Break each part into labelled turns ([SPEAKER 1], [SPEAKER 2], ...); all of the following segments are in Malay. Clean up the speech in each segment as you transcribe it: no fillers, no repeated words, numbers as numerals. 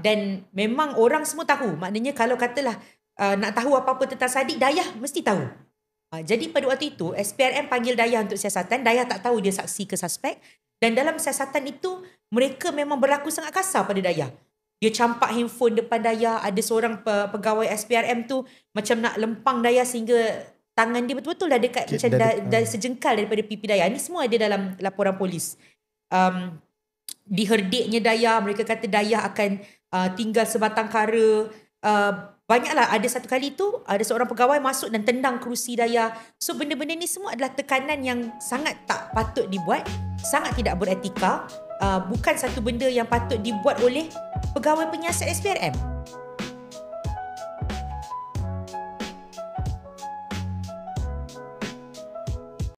[SPEAKER 1] Dan memang orang semua tahu. Maknanya kalau katalah nak tahu apa-apa tentang Sadiq, Dayah mesti tahu. Jadi pada waktu itu SPRM panggil Dayah untuk siasatan. Dayah tak tahu dia saksi ke suspek. Dan dalam siasatan itu mereka memang berlaku sangat kasar pada Dayah. Dia campak handphone depan Dayah. Ada seorang pegawai SPRM tu macam nak lempang Dayah sehingga tangan dia betul-betul dah dekat macam dah sejengkal daripada pipi Dayah. Ini semua ada dalam laporan polis. Diherdiknya Dayah, mereka kata Dayah akan tinggal sebatang kara. Banyaklah, ada satu kali tu ada seorang pegawai masuk dan tendang kerusi Dayah. So benda-benda ni semua adalah tekanan yang sangat tak patut dibuat, sangat tidak beretika, bukan satu benda yang patut dibuat oleh pegawai penyiasat SPRM.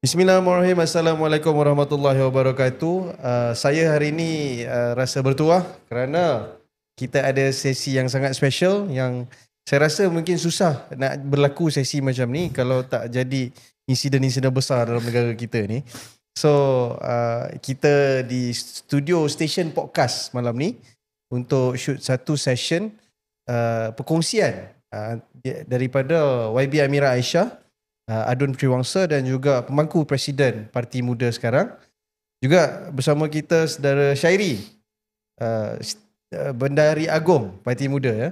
[SPEAKER 2] Bismillahirrahmanirrahim. Assalamualaikum warahmatullahi wabarakatuh. Saya hari ini rasa bertuah kerana kita ada sesi yang sangat special yang saya rasa mungkin susah nak berlaku sesi macam ni kalau tak jadi insiden-insiden besar dalam negara kita ni. So kita di studio Station Podcast malam ni untuk shoot satu session perkongsian daripada YB Amira Aisyah, Adun Triwangsa dan juga pemangku Presiden Parti Muda sekarang. Juga bersama kita saudara Syairi, Bendahari Agong Parti Muda ya.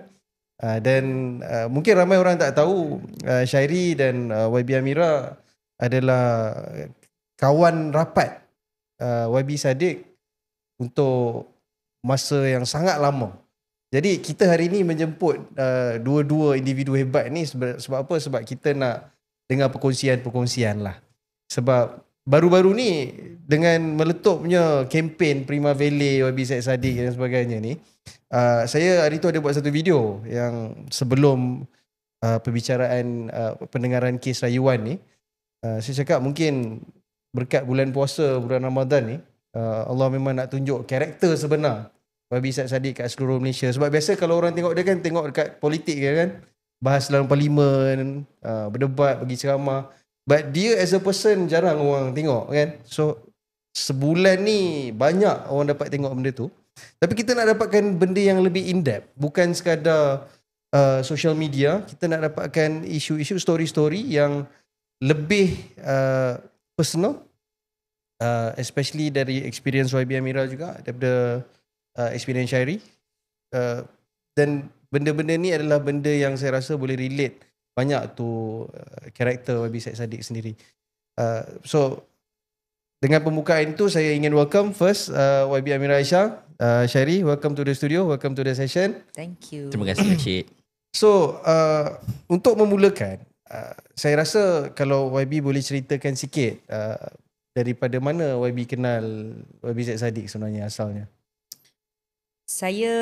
[SPEAKER 2] Dan mungkin ramai orang tak tahu Syairi dan YB Amira adalah kawan rapat YB Saddiq untuk masa yang sangat lama. Jadi kita hari ini menjemput dua-dua individu hebat ni sebab apa? Sebab kita nak dengar perkongsian-perkongsian lah. Sebab baru-baru ni dengan meletupnya kempen Prima Vele, YB Syed Saddiq dan sebagainya ni, saya hari tu ada buat satu video yang sebelum perbicaraan pendengaran kes rayuan ni, saya cakap mungkin berkat bulan puasa, bulan Ramadan ni, Allah memang nak tunjuk karakter sebenar YB Syed Saddiq kat seluruh Malaysia. Sebab biasa kalau orang tengok dia kan tengok dekat politik kan, bahas dalam parlimen, berdebat, bagi ceramah. But dia as a person jarang orang tengok kan. So sebulan ni banyak orang dapat tengok benda tu. Tapi kita nak dapatkan benda yang lebih in-depth. Bukan sekadar social media. Kita nak dapatkan isu-isu, story-story yang lebih personal. Especially dari experience YB Amira juga. Daripada experience Syairi. Dan benda-benda ni adalah benda yang saya rasa boleh relate banyak tu karakter YB Syed Saddiq sendiri. So dengan pembukaan itu saya ingin welcome first YB Amira Aisyah. Syairi, welcome to the studio, welcome to the session.
[SPEAKER 1] Thank you.
[SPEAKER 3] Terima kasih Cik.
[SPEAKER 2] So untuk memulakan, saya rasa kalau YB boleh ceritakan sikit daripada mana YB kenal YB Syed Saddiq sebenarnya asalnya.
[SPEAKER 1] Saya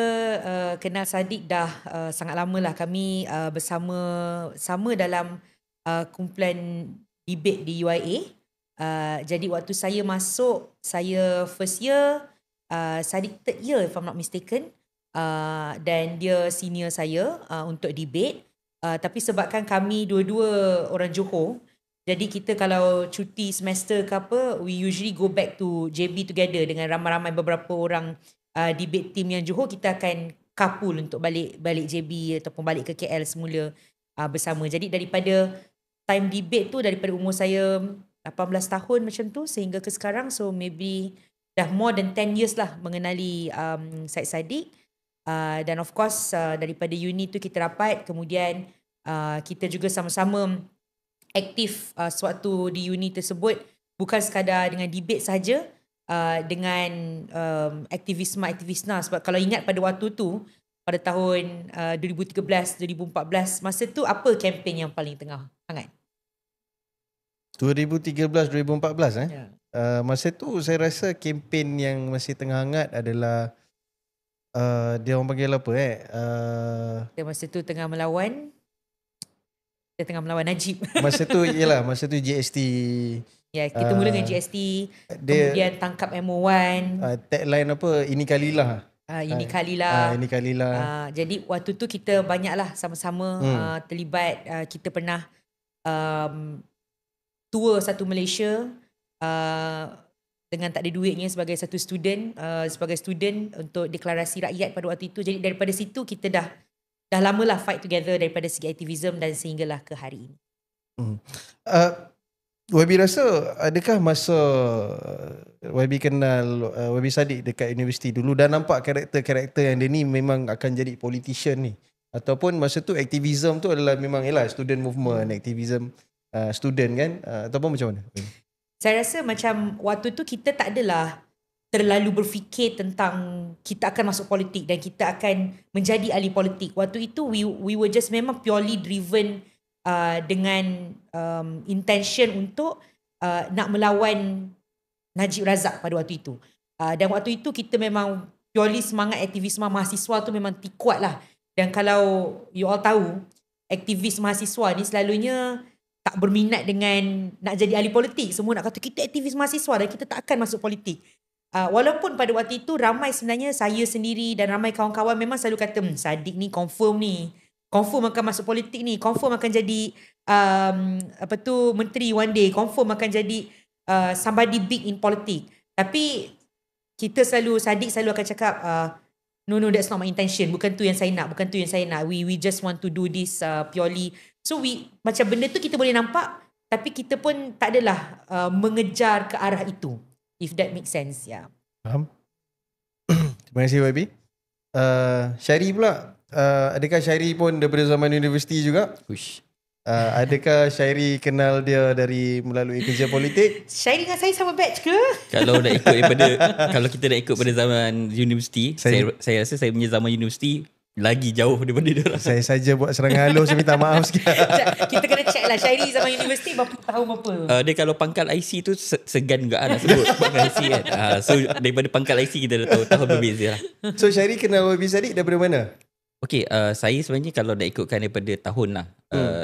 [SPEAKER 1] kenal Saddiq dah sangat lama lah. Kami sama dalam kumpulan debate di UIA. Jadi waktu saya masuk, saya first year, Saddiq third year if I'm not mistaken. Dan dia senior saya untuk debate. Tapi sebabkan kami dua-dua orang Johor, jadi kita kalau cuti semester ke apa, we usually go back to JB together dengan ramai-ramai beberapa orang debate team yang Johor. Kita akan carpool untuk balik JB ataupun balik ke KL semula bersama. Jadi daripada time debate tu, daripada umur saya 18 tahun macam tu sehingga ke sekarang, so maybe dah more than 10 years lah mengenali Syed Saddiq. Dan of course daripada uni tu kita rapat, kemudian kita juga sama-sama aktif sewaktu di uni tersebut, bukan sekadar dengan debate sahaja, dengan aktivisme-aktivisna. Sebab kalau ingat pada waktu tu, pada tahun 2013-2014, masa tu apa kempen yang paling tengah hangat?
[SPEAKER 2] 2013-2014
[SPEAKER 1] Ya.
[SPEAKER 2] Masa tu saya rasa kempen yang masih tengah hangat adalah dia orang panggil apa
[SPEAKER 1] Kita masa tu tengah melawan Najib.
[SPEAKER 2] Masa tu ialah masa tu GST.
[SPEAKER 1] Ya, kita mula dengan GST, kemudian tangkap MO1.
[SPEAKER 2] Tagline apa? Ini kalilah.
[SPEAKER 1] Ini kalilah.
[SPEAKER 2] Ini kalilah.
[SPEAKER 1] Jadi waktu tu kita banyaklah sama-sama terlibat. Kita pernah tour satu Malaysia dengan tak ada duitnya sebagai satu student, sebagai student untuk deklarasi rakyat pada waktu itu. Jadi daripada situ kita dah lamalah fight together daripada segi aktivism dan sehinggalah ke hari ini.
[SPEAKER 2] Uh, YB rasa adakah masa YB kenal YB Saddiq dekat universiti dulu dah nampak karakter-karakter yang dia ni memang akan jadi politician ni, ataupun masa tu aktivism tu adalah memang ialah student movement, aktivism student kan, ataupun macam mana?
[SPEAKER 1] Saya rasa macam waktu tu kita tak adalah terlalu berfikir tentang kita akan masuk politik dan kita akan menjadi ahli politik. Waktu itu we were just memang purely driven dengan intention untuk nak melawan Najib Razak pada waktu itu. Dan waktu itu kita memang purely semangat aktivisme mahasiswa tu memang kuat lah. Dan kalau you all tahu, aktivis mahasiswa ni selalunya tak berminat dengan nak jadi ahli politik. Semua nak kata kita aktivis mahasiswa dan kita tak akan masuk politik. Walaupun pada waktu itu ramai sebenarnya saya sendiri dan ramai kawan-kawan memang selalu kata Saddiq ni confirm akan masuk politik ni, confirm akan jadi menteri one day, confirm akan jadi somebody big in politik. Tapi Saddiq selalu akan cakap no, that's not my intention, bukan tu yang saya nak, we just want to do this purely. So macam benda tu kita boleh nampak, tapi kita pun tak adalah mengejar ke arah itu, if that makes sense.
[SPEAKER 2] Faham. Terima kasih YB. Syahri pula, adakah Syahri pun daripada zaman universiti juga? Adakah Syahri kenal dia melalui kerja politik?
[SPEAKER 1] Syahri dengan saya sama batch ke?
[SPEAKER 3] Kalau kita nak ikut pada zaman universiti, saya rasa saya punya zaman universiti lagi jauh daripada dia orang.
[SPEAKER 2] Saya saja buat serangan halus, saya minta maaf sikit.
[SPEAKER 1] Kita kena check lah Syahri zaman universiti berapa tahun berapa.
[SPEAKER 3] Dia kalau pangkal IC tu segan juga nak sebut pangkal IC kan. So daripada pangkal IC kita dah tahu tahun berbeza lah.
[SPEAKER 2] So Syahri kenal YB Saddiq daripada mana?
[SPEAKER 3] Okay, saya sebenarnya kalau nak ikutkan daripada tahun lah,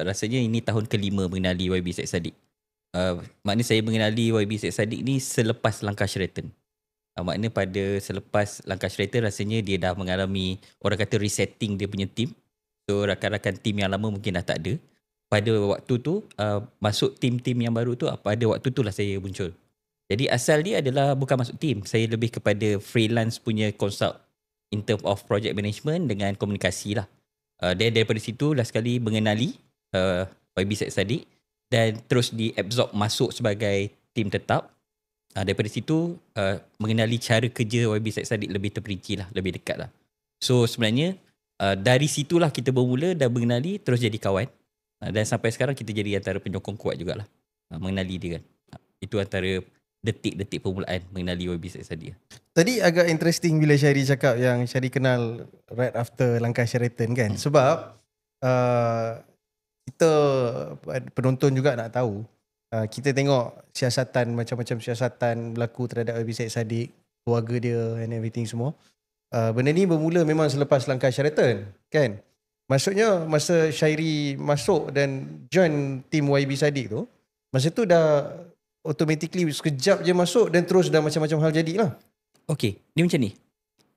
[SPEAKER 3] rasanya ini tahun kelima mengenali YB Syed Saddiq. Maknanya saya mengenali YB Syed Saddiq ni selepas langkah Sheraton. Maknanya pada selepas langkah Sheraton rasanya dia dah mengalami orang kata resetting dia punya team. So rakan-rakan team yang lama mungkin dah tak ada. Pada waktu tu masuk team-team yang baru tu, pada waktu tu lah saya muncul. Jadi asal dia adalah bukan masuk team, saya lebih kepada freelance punya consult in term of project management dengan komunikasi lah. Dan daripada situ last sekali mengenali YB Syed Saddiq dan terus diabsorb masuk sebagai tim tetap. Daripada situ mengenali cara kerja YB Syed Saddiq lebih terperinci lah, lebih dekat lah. So sebenarnya dari situlah kita bermula dan mengenali, terus jadi kawan. Dan sampai sekarang kita jadi antara penyokong kuat jugalah mengenali dia kan. Itu antara detik-detik permulaan mengenali YB Syed Saddiq.
[SPEAKER 2] Tadi agak interesting bila Syahri cakap yang Syahri kenal right after langkah Sheraton kan. Sebab kita penonton juga nak tahu, kita tengok siasatan, macam-macam siasatan berlaku terhadap YB Syed Saddiq, keluarga dia and everything semua. Benda ni bermula memang selepas langkah Sheraton kan. Maksudnya masa Syahri masuk dan join tim YB Saddiq tu, masa tu dah automatically sekejap je masuk dan terus dah macam-macam hal jadilah.
[SPEAKER 3] Okay, ni macam ni.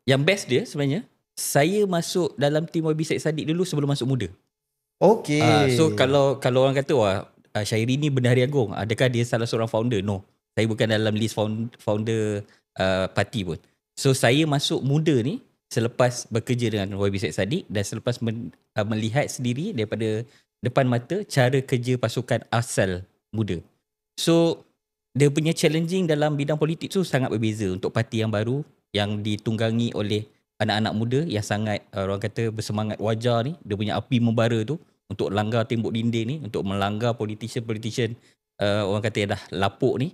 [SPEAKER 3] Yang best dia sebenarnya, saya masuk dalam tim YB Syed Saddiq dulu sebelum masuk muda.
[SPEAKER 2] Okay.
[SPEAKER 3] So kalau orang kata Syahri ni Bendahari Agong, adakah dia salah seorang founder? No, saya bukan dalam list founder parti pun. So saya masuk muda ni selepas bekerja dengan YB Syed Saddiq dan selepas melihat sendiri daripada depan mata cara kerja pasukan asal muda. So dia punya challenging dalam bidang politik tu sangat berbeza untuk parti yang baru yang ditunggangi oleh anak-anak muda yang sangat orang kata bersemangat wajar ni. Dia punya api membara tu untuk langgar tembok dinding ni, untuk melanggar politician orang kata yang dah lapuk ni.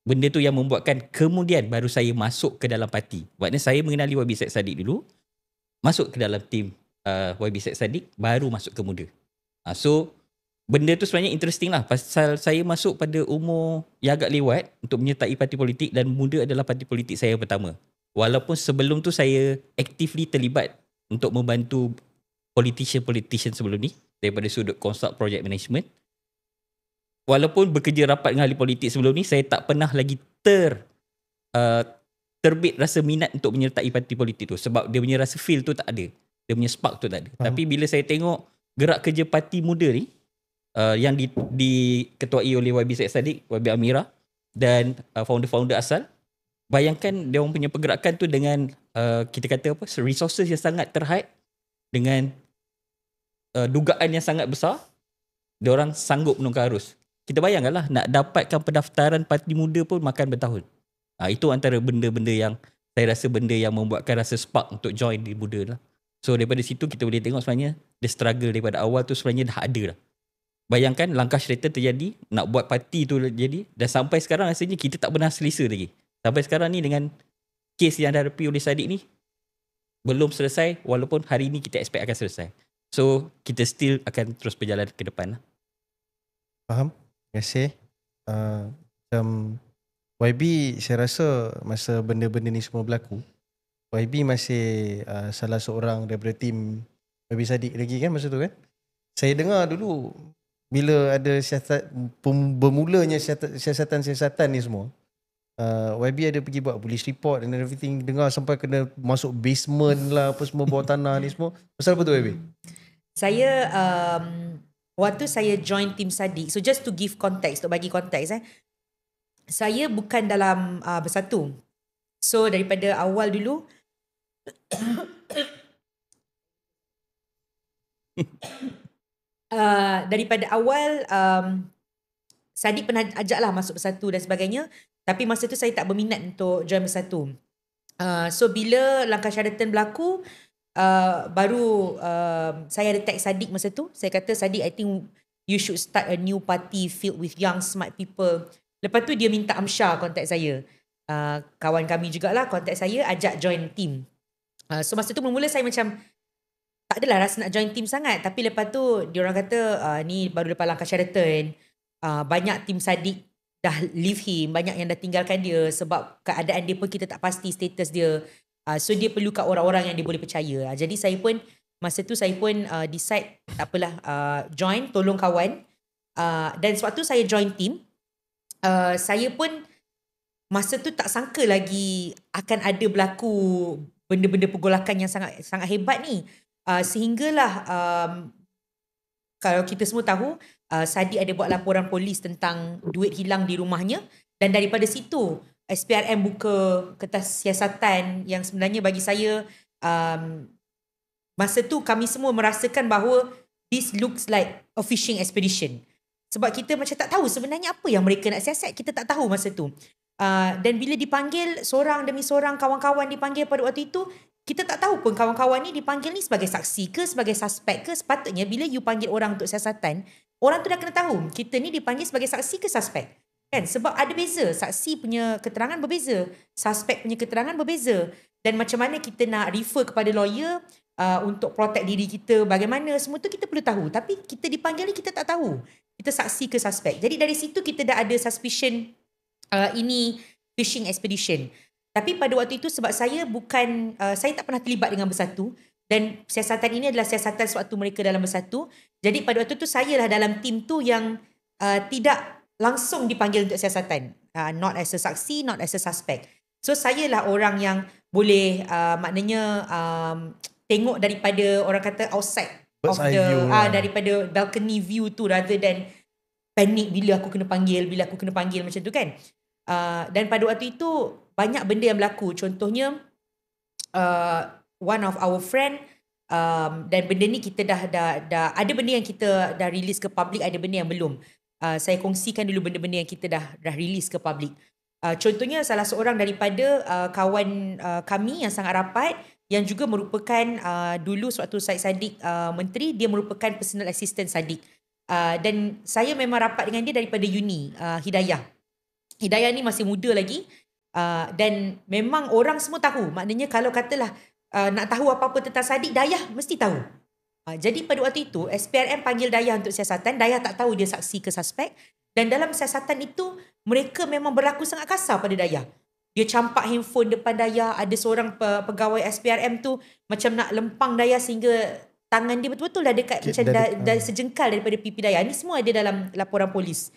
[SPEAKER 3] Benda tu yang membuatkan kemudian baru saya masuk ke dalam parti. Maknanya saya mengenali YB Syed Saddiq dulu, masuk ke dalam tim YB Syed Saddiq, baru masuk ke muda. So benda tu sebenarnya interesting lah, pasal saya masuk pada umur yang agak lewat untuk menyertai parti politik dan muda adalah parti politik saya pertama. Walaupun sebelum tu saya actively terlibat untuk membantu politician sebelum ni daripada sudut consult project management. Walaupun bekerja rapat dengan ahli politik sebelum ni, saya tak pernah lagi terbit rasa minat untuk menyertai parti politik tu sebab dia punya rasa feel tu tak ada. Dia punya spark tu tak ada. Tapi bila saya tengok gerak kerja parti muda ni yang diketuai oleh YB Syed Saddiq, YB Amira dan founder-founder asal, bayangkan dia orang punya pergerakan tu dengan kita kata apa, resources yang sangat terhad, dengan dugaan yang sangat besar, dia orang sanggup menukar arus. Kita bayangkanlah nak dapatkan pendaftaran parti muda pun makan bertahun. Itu antara benda-benda yang saya rasa benda yang membuatkan rasa spark untuk join di muda lah. So daripada situ kita boleh tengok sebenarnya the struggle daripada awal tu sebenarnya dah ada lah. Bayangkan langkah Sheraton terjadi, nak buat parti tu jadi, dan sampai sekarang rasanya kita tak pernah selesa lagi. Sampai sekarang ni dengan kes yang dihadapi oleh Sadiq ni belum selesai, walaupun hari ni kita expect akan selesai. So kita still akan terus berjalan ke depan lah.
[SPEAKER 2] Faham? Terima kasih. Macam YB, saya rasa masa benda-benda ni semua berlaku, YB masih salah seorang daripada tim YB Sadiq lagi kan masa tu kan. Saya dengar dulu bila ada bermulanya siasatan ni semua, YB ada pergi buat police report and everything, dengar sampai kena masuk basement lah apa semua, bawah tanah ni semua. Pasal apa tu YB?
[SPEAKER 1] Saya waktu saya join tim Sadiq, so just to give context, untuk bagi konteks saya bukan dalam Bersatu. So daripada awal dulu daripada awal Sadiq pernah ajak lah masuk Bersatu dan sebagainya, tapi masa tu saya tak berminat untuk join Bersatu. So bila langkah Sheraton berlaku, baru saya ada text Sadiq masa tu. Saya kata, Sadiq, I think you should start a new party filled with young smart people. Lepas tu dia minta Amsha contact saya, kawan kami jugalah contact saya, ajak join team. So masa tu mula-mula saya macam tak adalah rasa nak join team sangat. Tapi lepas tu diorang kata ni baru lepas langkah Sheraton, banyak tim Sadiq dah leave him, banyak yang dah tinggalkan dia sebab keadaan dia pun kita tak pasti status dia. So dia perlukan orang-orang yang dia boleh percaya. Jadi saya pun masa tu saya pun decide tak apalah, join, tolong kawan. Dan sewaktu saya join team, saya pun masa tu tak sangka lagi akan ada berlaku benda-benda pergolakan yang sangat sangat hebat ni. Sehinggalah kalau kita semua tahu, Sadiq ada buat laporan polis tentang duit hilang di rumahnya, dan daripada situ SPRM buka kertas siasatan yang sebenarnya bagi saya masa tu kami semua merasakan bahawa this looks like a fishing expedition. Sebab kita macam tak tahu sebenarnya apa yang mereka nak siasat, kita tak tahu masa tu. Dan bila dipanggil seorang demi seorang, kawan-kawan dipanggil pada waktu itu, kita tak tahu pun kawan-kawan ni dipanggil ni sebagai saksi ke, sebagai suspek ke. Sepatutnya bila you panggil orang untuk siasatan, orang tu dah kena tahu kita ni dipanggil sebagai saksi ke suspek. Kan? Sebab ada beza, saksi punya keterangan berbeza, suspek punya keterangan berbeza. Dan macam mana kita nak refer kepada lawyer untuk protect diri kita, bagaimana, semua tu kita perlu tahu. Tapi kita dipanggil ni kita tak tahu kita saksi ke suspek. Jadi dari situ kita dah ada suspicion ini fishing expedition. Tapi pada waktu itu sebab saya bukan, saya tak pernah terlibat dengan Bersatu, dan siasatan ini adalah siasatan sewaktu mereka dalam Bersatu. Jadi pada waktu itu saya lah dalam tim tu yang tidak langsung dipanggil untuk siasatan. Not as a saksi, not as a suspect. So saya lah orang yang boleh maknanya tengok daripada orang kata outside of the daripada balcony view tu, rather than panik bila aku kena panggil macam tu kan. Dan pada waktu itu banyak benda yang berlaku. Contohnya one of our friend, dan benda ni kita dah ada benda yang kita dah release ke public, ada benda yang belum. Saya kongsikan dulu benda-benda yang kita dah release ke public. Contohnya salah seorang daripada kawan kami yang sangat rapat, yang juga merupakan dulu sewaktu Syed Saddiq menteri, dia merupakan personal assistant Saddiq. Dan saya memang rapat dengan dia daripada uni, Hidayah. Hidayah ni masih muda lagi, dan memang orang semua tahu. Maknanya kalau katalah nak tahu apa-apa tentang Saddiq, Dayah mesti tahu. Jadi pada waktu itu SPRM panggil Dayah untuk siasatan. Dayah tak tahu dia saksi ke suspek, dan dalam siasatan itu mereka memang berlaku sangat kasar pada Dayah. Dia campak handphone depan Dayah. Ada seorang pegawai SPRM tu macam nak lempang Dayah sehingga tangan dia betul-betul dah dekat, macam dah sejengkal daripada pipi Dayah. Ini semua ada dalam laporan polis.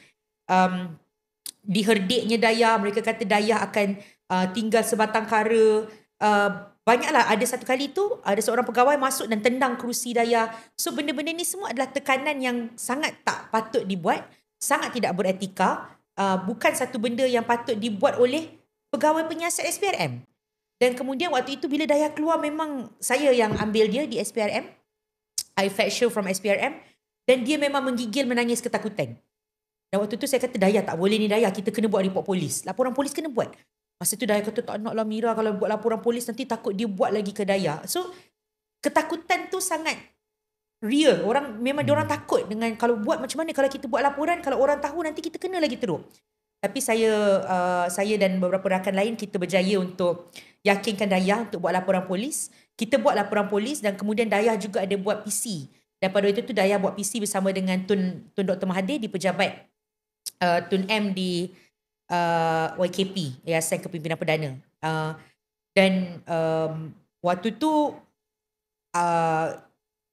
[SPEAKER 1] Diherdiknya Dayah, mereka kata Dayah akan tinggal sebatang kara. Banyaklah, ada satu kali tu ada seorang pegawai masuk dan tendang kerusi Dayah. So benda-benda ni semua adalah tekanan yang sangat tak patut dibuat, sangat tidak beretika, bukan satu benda yang patut dibuat oleh pegawai penyiasat SPRM. Dan kemudian waktu itu bila Dayah keluar, memang saya yang ambil dia di SPRM. I fetch her from SPRM. Dan dia memang menggigil menangis ketakutan. Dan waktu tu saya kata, Dayah tak boleh ni Dayah, kita kena buat report polis. Laporan polis kena buat. Masa tu Dayah kata, tak nak lah Mira, kalau buat laporan polis nanti takut dia buat lagi ke Dayah. So ketakutan tu sangat real. Orang memang diorang takut dengan kalau buat macam mana, kalau kita buat laporan, kalau orang tahu nanti kita kena lagi teruk. Tapi saya dan beberapa rakan lain, kita berjaya untuk yakinkan Dayah untuk buat laporan polis. Kita buat laporan polis dan kemudian Dayah juga ada buat PC. Dan pada waktu itu Dayah buat PC bersama dengan Tun Dr. Mahathir di pejabat Tun M di YKP, Yayasan Kepimpinan Perdana. Dan waktu tu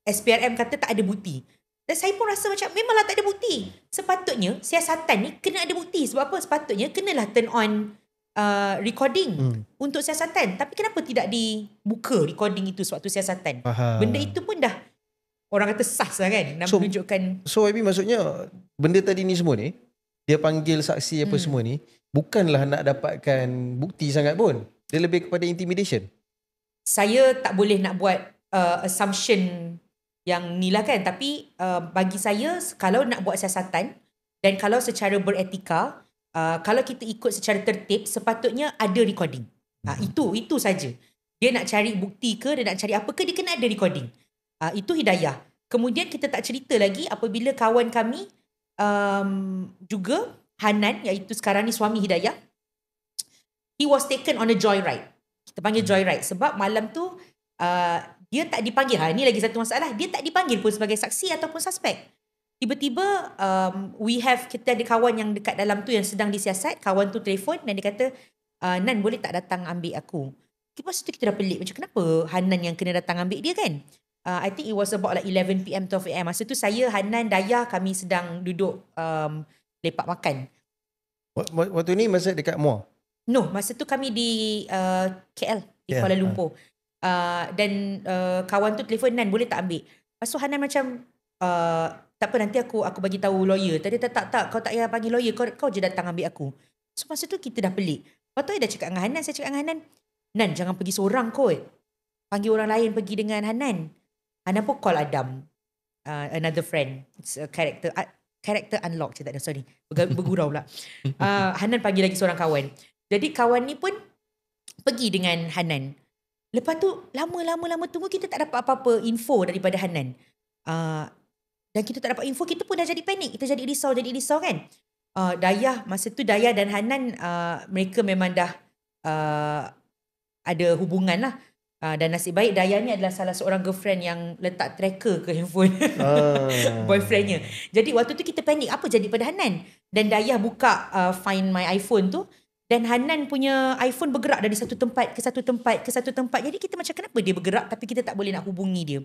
[SPEAKER 1] SPRM kata tak ada bukti. Dan saya pun rasa macam memanglah tak ada bukti. Sepatutnya siasatan ni kena ada bukti. Sebab apa? Sepatutnya kenalah turn on recording untuk siasatan. Tapi kenapa tidak dibuka recording itu sewaktu siasatan? Benda itu pun dah orang kata sah lah kan. Dan menunjukkan.
[SPEAKER 2] So YB, maksudnya benda tadi ni semua ni, dia panggil saksi apa semua ni, bukanlah nak dapatkan bukti sangat pun. Dia lebih kepada intimidation. Saya
[SPEAKER 1] tak boleh nak buat assumption yang ni lah kan. Tapi bagi saya, kalau nak buat siasatan dan kalau secara beretika, kalau kita ikut secara tertib, sepatutnya ada recording. Itu saja. Dia nak cari bukti ke, dia nak cari apa ke, dia kena ada recording. Itu hidayah. Kemudian kita tak cerita lagi apabila kawan kami juga Hanan, iaitu sekarang ni suami Hidayah, he was taken on a joyride. Kita panggil joyride sebab malam tu dia tak dipanggil. Ini lagi satu masalah. Dia tak dipanggil pun sebagai saksi ataupun suspek. Tiba-tiba kita ada kawan yang dekat dalam tu yang sedang disiasat. Kawan tu telefon dan dia kata, Nan boleh tak datang ambil aku? Lepas tu kita dah pelik. Macam kenapa Hanan yang kena datang ambil dia kan? I think it was about like 11 PM, 12 AM. Masa tu saya, Hanan, Dayah, kami sedang duduk lepak makan.
[SPEAKER 2] Waktu ni masa dekat Muar?
[SPEAKER 1] No, masa tu kami di KL, di Kuala Lumpur. Dan kawan tu telefon, Nan boleh tak ambil? Lepas tu Hanan macam, tak apa, nanti aku bagi tahu lawyer. Tadi tak, kau tak payah panggil lawyer, kau je datang ambil aku. So masa tu kita dah pelik. Lepas tu saya dah cakap dengan Hanan, saya cakap dengan Hanan, Nan jangan pergi seorang kot. Panggil orang lain pergi dengan Hanan. Hanan pun call Adam, another friend. It's a character unlock. Sorry, bergurau pula. Hanan panggil lagi seorang kawan. Jadi kawan ni pun pergi dengan Hanan. Lepas tu lama tunggu, kita tak dapat apa-apa info daripada Hanan. Dan kita tak dapat info, kita pun dah jadi panik. Kita jadi risau kan. Dayah, masa tu Dayah dan Hanan, mereka memang dah ada hubungan lah. Dan nasib baik Dayah ni adalah salah seorang girlfriend yang letak tracker ke handphone boyfriendnya. Jadi waktu tu kita panik, apa jadi pada Hanan? Dan Dayah buka find my iPhone tu, dan Hanan punya iPhone bergerak dari satu tempat ke satu tempat. Jadi kita macam kenapa dia bergerak tapi kita tak boleh nak hubungi dia.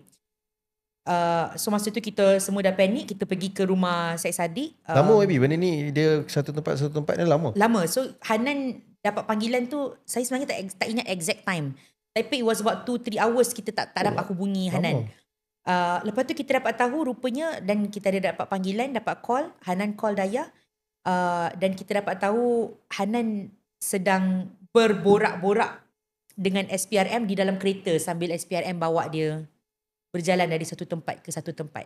[SPEAKER 1] So masa tu kita semua dah panik, kita pergi ke rumah Syed Saddiq.
[SPEAKER 2] Lama Abi benda ni, dia satu tempat ni lama?
[SPEAKER 1] Lama. So Hanan dapat panggilan tu, saya sebenarnya tak ingat exact time. Tapi it was about 2-3 hours kita tak dapat hubungi Hanan. Lepas tu kita dapat tahu rupanya, dan kita ada dapat panggilan, dapat call, Hanan call Dayah. Dan kita dapat tahu Hanan sedang berborak-borak dengan SPRM di dalam kereta sambil SPRM bawa dia berjalan dari satu tempat ke satu tempat.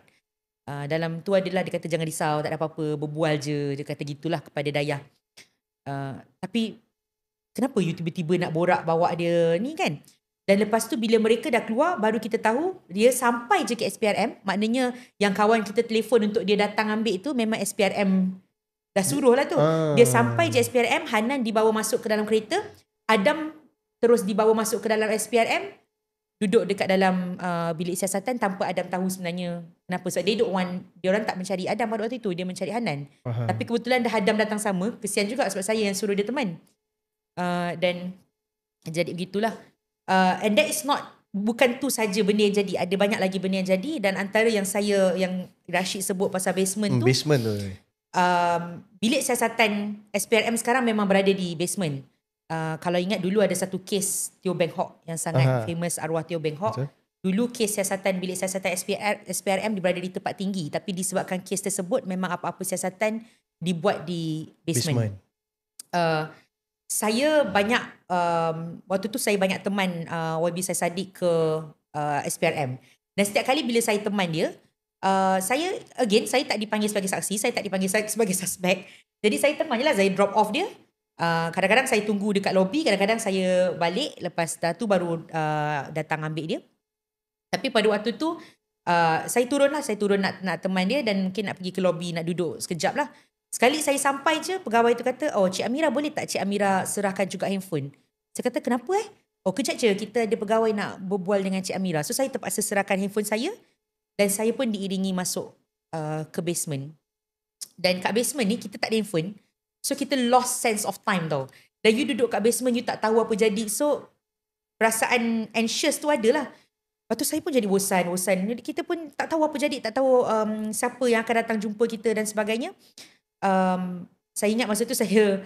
[SPEAKER 1] Dalam tu adalah dia kata jangan risau, tak ada apa-apa, berbual je. Dia kata gitulah kepada Dayah. Tapi kenapa you tiba-tiba nak borak bawa dia ni kan? Dan lepas tu bila mereka dah keluar, baru kita tahu dia sampai je ke SPRM. Maknanya yang kawan kita telefon untuk dia datang ambil tu memang SPRM dah suruh lah tu. Dia sampai je SPRM, Hanan dibawa masuk ke dalam kereta, Adam terus dibawa masuk ke dalam SPRM, duduk dekat dalam bilik siasatan tanpa Adam tahu sebenarnya kenapa. Sebab dia orang tak mencari Adam pada waktu itu, dia mencari Hanan. Tapi kebetulan dah Adam datang sama, kesian juga sebab saya yang suruh dia teman. Dan jadi begitulah. And that is not, bukan tu saja benda yang jadi, ada banyak lagi benda yang jadi. Dan antara yang Rashid sebut pasal basement tu, bilik siasatan SPRM sekarang memang berada di basement. Kalau ingat dulu ada satu kes Teo Beng Hock yang sangat famous, arwah Teo Beng Hock. Dulu kes siasatan, bilik siasatan SPRM berada di tempat tinggi, tapi disebabkan kes tersebut memang apa-apa siasatan dibuat di basement. saya banyak waktu tu saya banyak teman YB Syed Saddiq ke SPRM. Dan setiap kali bila saya teman dia, saya tak dipanggil sebagai saksi, saya tak dipanggil sebagai suspek. Jadi saya teman je lah, saya drop off dia. Kadang-kadang saya tunggu dekat lobi, kadang-kadang saya balik, lepas dah tu baru datang ambil dia. Tapi pada waktu tu saya turun nak teman dia dan mungkin nak pergi ke lobi, nak duduk sekejap lah. Sekali saya sampai je, pegawai tu kata, "Oh, Cik Amira, boleh tak Cik Amira serahkan juga handphone?" Saya kata, "Kenapa Oh, kejap je, kita ada pegawai nak berbual dengan Cik Amira." So saya terpaksa serahkan handphone saya dan saya pun diiringi masuk ke basement. Dan kat basement ni kita tak ada handphone. So kita lost sense of time tau. Dan you duduk kat basement, you tak tahu apa jadi. So perasaan anxious tu adalah. Lepas tu saya pun jadi bosan. Jadi kita pun tak tahu apa jadi, tak tahu siapa yang akan datang jumpa kita dan sebagainya. Saya ingat masa tu saya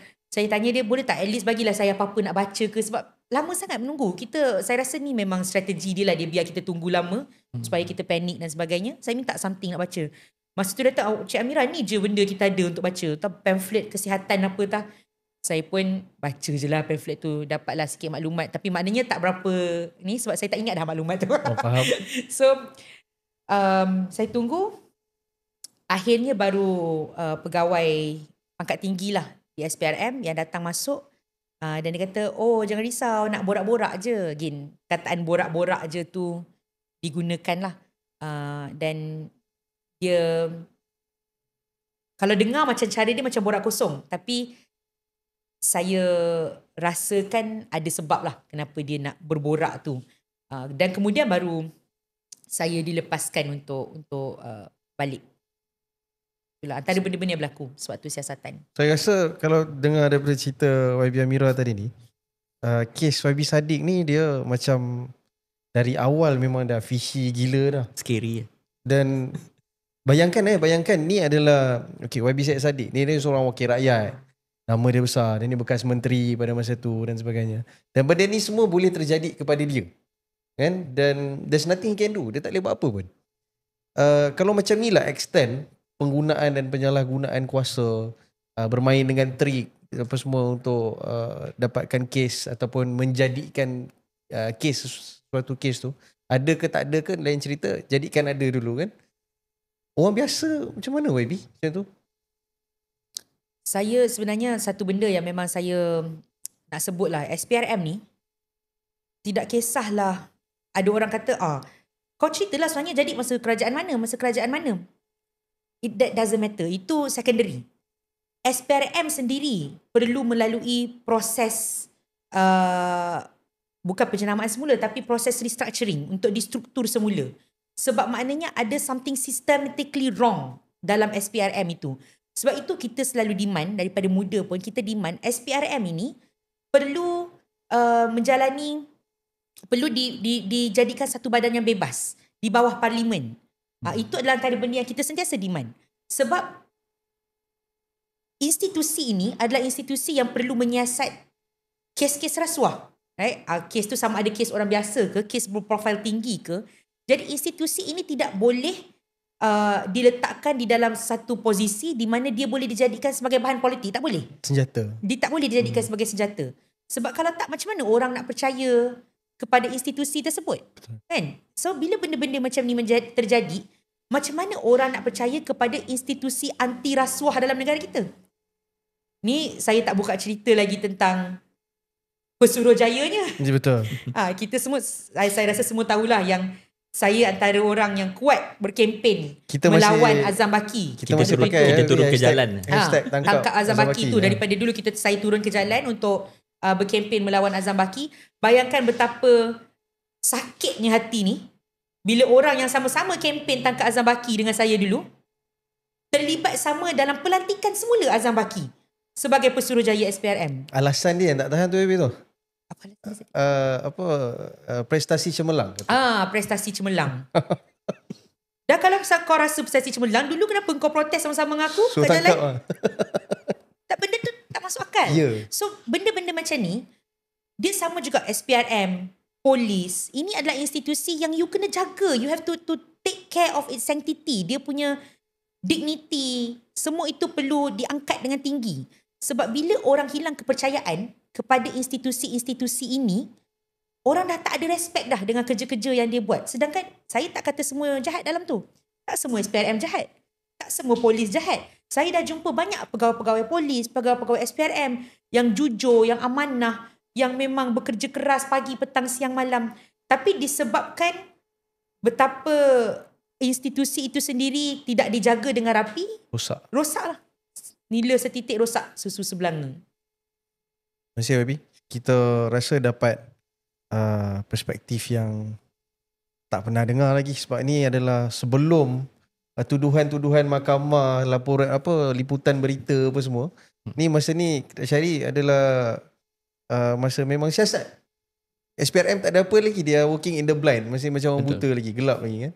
[SPEAKER 1] tanya dia, boleh tak at least bagilah saya apa-apa nak baca ke, sebab lama sangat menunggu. Saya rasa ni memang strategi dia lah, dia biar kita tunggu lama supaya kita panik dan sebagainya. Saya minta something nak baca. Masa tu datang, "Cik Amira, ni je benda kita ada untuk baca. Pamflet kesihatan apa tak." Saya pun baca je lah pamflet tu, dapatlah sikit maklumat. Tapi maknanya tak berapa ni, sebab saya tak ingat dah maklumat tu.
[SPEAKER 2] Faham.
[SPEAKER 1] So saya tunggu. Akhirnya baru pegawai pangkat tinggi lah di SPRM yang datang masuk, dan dia kata, "Oh, jangan risau, nak borak-borak je." Again, kataan borak-borak je tu digunakan lah. Dan dia, kalau dengar macam cara dia macam borak kosong, tapi saya rasakan ada sebab lah kenapa dia nak berborak tu. Dan kemudian baru saya dilepaskan untuk balik. Itulah antara benda-benda yang berlaku sewaktu siasatan.
[SPEAKER 2] Saya rasa kalau dengar daripada cerita YB Amira tadi ni, kes YB Saddiq ni dia macam dari awal memang dah fishy gila dah.
[SPEAKER 3] Scary.
[SPEAKER 2] Dan bayangkan ni adalah YB Saddiq ni, dia seorang wakil rakyat. Nama dia besar, dia ni bekas menteri pada masa tu dan sebagainya. Dan benda ni semua boleh terjadi kepada dia. Kan? Dan there's nothing he can do. Dia tak boleh buat apa pun. Kalau macam ni lah extend penggunaan dan penyalahgunaan kuasa, bermain dengan trik apa semua untuk dapatkan kes ataupun menjadikan suatu kes tu ada ke tak ada ke lain cerita, jadikan ada dulu kan. Orang biasa macam mana YB macam tu?
[SPEAKER 1] Saya sebenarnya satu benda yang memang saya nak sebut lah, SPRM ni tidak kisahlah ada orang kata kau ceritalah sebenarnya jadi masa kerajaan mana. That doesn't matter. Itu secondary. SPRM sendiri perlu melalui proses bukan penjenamaan semula, tapi proses restructuring untuk distruktur semula. Sebab maknanya ada something systematically wrong dalam SPRM itu. Sebab itu kita selalu demand, daripada muda pun kita demand SPRM ini perlu perlu dijadikan satu badan yang bebas di bawah parlimen. Itu adalah antara benda yang kita sentiasa demand. Sebab institusi ini adalah institusi yang perlu menyiasat kes-kes rasuah. Right? Kes tu sama ada kes orang biasa ke, kes berprofil tinggi ke. Jadi institusi ini tidak boleh diletakkan di dalam satu posisi di mana dia boleh dijadikan sebagai bahan politik. Tak boleh.
[SPEAKER 2] Senjata.
[SPEAKER 1] Dia tak boleh dijadikan sebagai senjata. Sebab kalau tak, macam mana orang nak percaya kepada institusi tersebut? Kan? So bila benda-benda macam ni terjadi, macam mana orang nak percaya kepada institusi anti rasuah dalam negara kita? Ni saya tak buka cerita lagi tentang Pesuruhjayanya.
[SPEAKER 2] Betul.
[SPEAKER 1] Kita semua, saya rasa semua tahulah yang saya antara orang yang kuat berkempen melawan Azam Baki.
[SPEAKER 3] Kita turun ke jalan.
[SPEAKER 1] Tangkap Azam Baki tu. Daripada dulu saya turun ke jalan untuk berkempen melawan Azam Baki. Bayangkan betapa sakitnya hati ni bila orang yang sama-sama kempen tangkap Azam Baki dengan saya dulu terlibat sama dalam pelantikan semula Azam Baki sebagai Pesuruhjaya SPRM.
[SPEAKER 2] Alasan dia yang tak tahan tu YB tu?
[SPEAKER 1] Apa
[SPEAKER 2] prestasi cemerlang.
[SPEAKER 1] Prestasi cemerlang. Dan kalau kau rasa prestasi cemerlang, dulu kenapa kau protes sama-sama dengan aku kat jalan? Tak, benda tu tak masuk akal. So benda-benda macam ni dia sama juga SPRM, polis. Ini adalah institusi yang you kena jaga. You have to take care of its sanctity. Dia punya dignity, semua itu perlu diangkat dengan tinggi. Sebab bila orang hilang kepercayaan, kepada institusi-institusi ini, orang dah tak ada respect dah dengan kerja-kerja yang dia buat. Sedangkan saya tak kata semua jahat dalam tu. Tak semua SPRM jahat. Tak semua polis jahat. Saya dah jumpa banyak pegawai-pegawai polis, pegawai-pegawai SPRM yang jujur, yang amanah, yang memang bekerja keras pagi, petang, siang, malam. Tapi disebabkan betapa institusi itu sendiri tidak dijaga dengan rapi, rosaklah. Nila setitik rosak susu sebelanga.
[SPEAKER 2] Terima kasih Baby. Kita rasa dapat perspektif yang tak pernah dengar lagi, sebab ni adalah sebelum tuduhan-tuduhan mahkamah, laporan liputan berita apa semua. Ni masa ni Syahri adalah masa memang siasat. SPRM tak ada apa lagi, dia working in the blind, masih macam orang buta lagi, gelap lagi kan.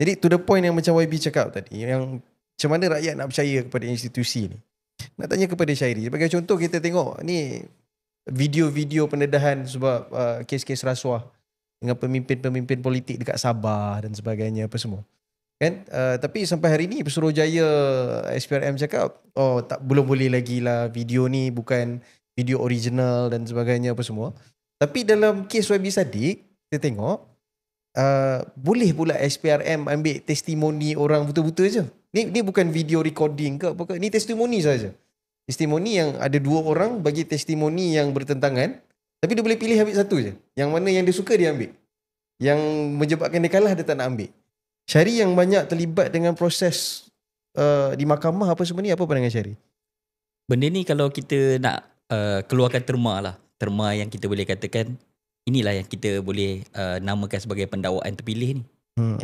[SPEAKER 2] Jadi to the point yang macam YB cakap tadi, yang macam mana rakyat nak percaya kepada institusi ni. Nak tanya kepada Syahri, sebagai contoh kita tengok ni video-video pendedahan sebab kes-kes rasuah dengan pemimpin-pemimpin politik dekat Sabah dan sebagainya apa semua. Kan? Tapi sampai hari ni Pesuruhjaya SPRM cakap belum boleh lagi lah, video ni bukan video original dan sebagainya apa semua. Tapi dalam kes YB Saddiq kita tengok boleh pula SPRM ambil testimoni orang betul-betul je. Ni bukan video recording ke apa ke, ni testimoni saja. Testimoni yang ada 2 orang bagi testimoni yang bertentangan, tapi dia boleh pilih ambil satu je. Yang mana yang dia suka dia ambil. Yang menyebabkan dia kalah dia tak nak ambil. Syahri yang banyak terlibat dengan proses di mahkamah apa semua ni, apa pandangan Syahri?
[SPEAKER 3] Benda ni kalau kita nak keluarkan terma yang kita boleh katakan, inilah yang kita boleh namakan sebagai pendakwaan terpilih ni.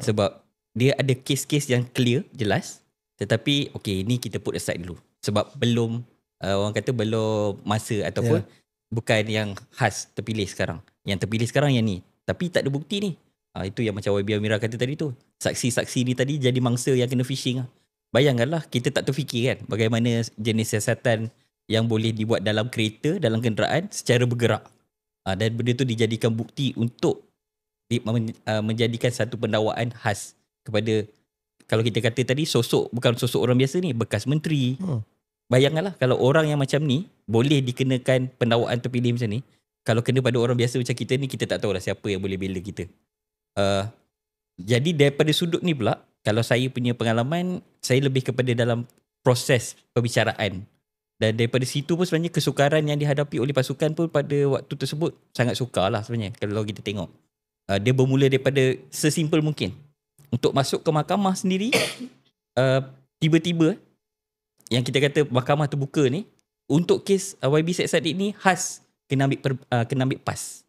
[SPEAKER 3] Sebab dia ada kes-kes yang clear, jelas, tetapi ni kita put aside dulu. Sebab belum, orang kata belum masa ataupun bukan yang khas terpilih sekarang. Yang terpilih sekarang yang ni. Tapi tak ada bukti ni. Itu yang macam YB Amira kata tadi tu. Saksi-saksi ni tadi jadi mangsa yang kena fishing. Bayangkanlah, kita tak terfikir kan bagaimana jenis siasatan yang boleh dibuat dalam kereta, dalam kenderaan secara bergerak. Dan benda tu dijadikan bukti untuk menjadikan satu pendakwaan khas kepada, kalau kita kata tadi, bukan sosok orang biasa ni, bekas menteri. Bayangkanlah kalau orang yang macam ni boleh dikenakan pendakwaan terpilih macam ni. Kalau kena pada orang biasa macam kita ni, kita tak tahulah siapa yang boleh bela kita. Jadi daripada sudut ni pula, kalau saya punya pengalaman, saya lebih kepada dalam proses perbicaraan. Dan daripada situ pun sebenarnya kesukaran yang dihadapi oleh pasukan pun pada waktu tersebut sangat sukar lah sebenarnya kalau kita tengok. Dia bermula daripada sesimpel mungkin. Untuk masuk ke mahkamah sendiri, tiba-tiba yang kita kata mahkamah terbuka ni, untuk kes YB Syed Saddiq ni khas kena ambil PAS.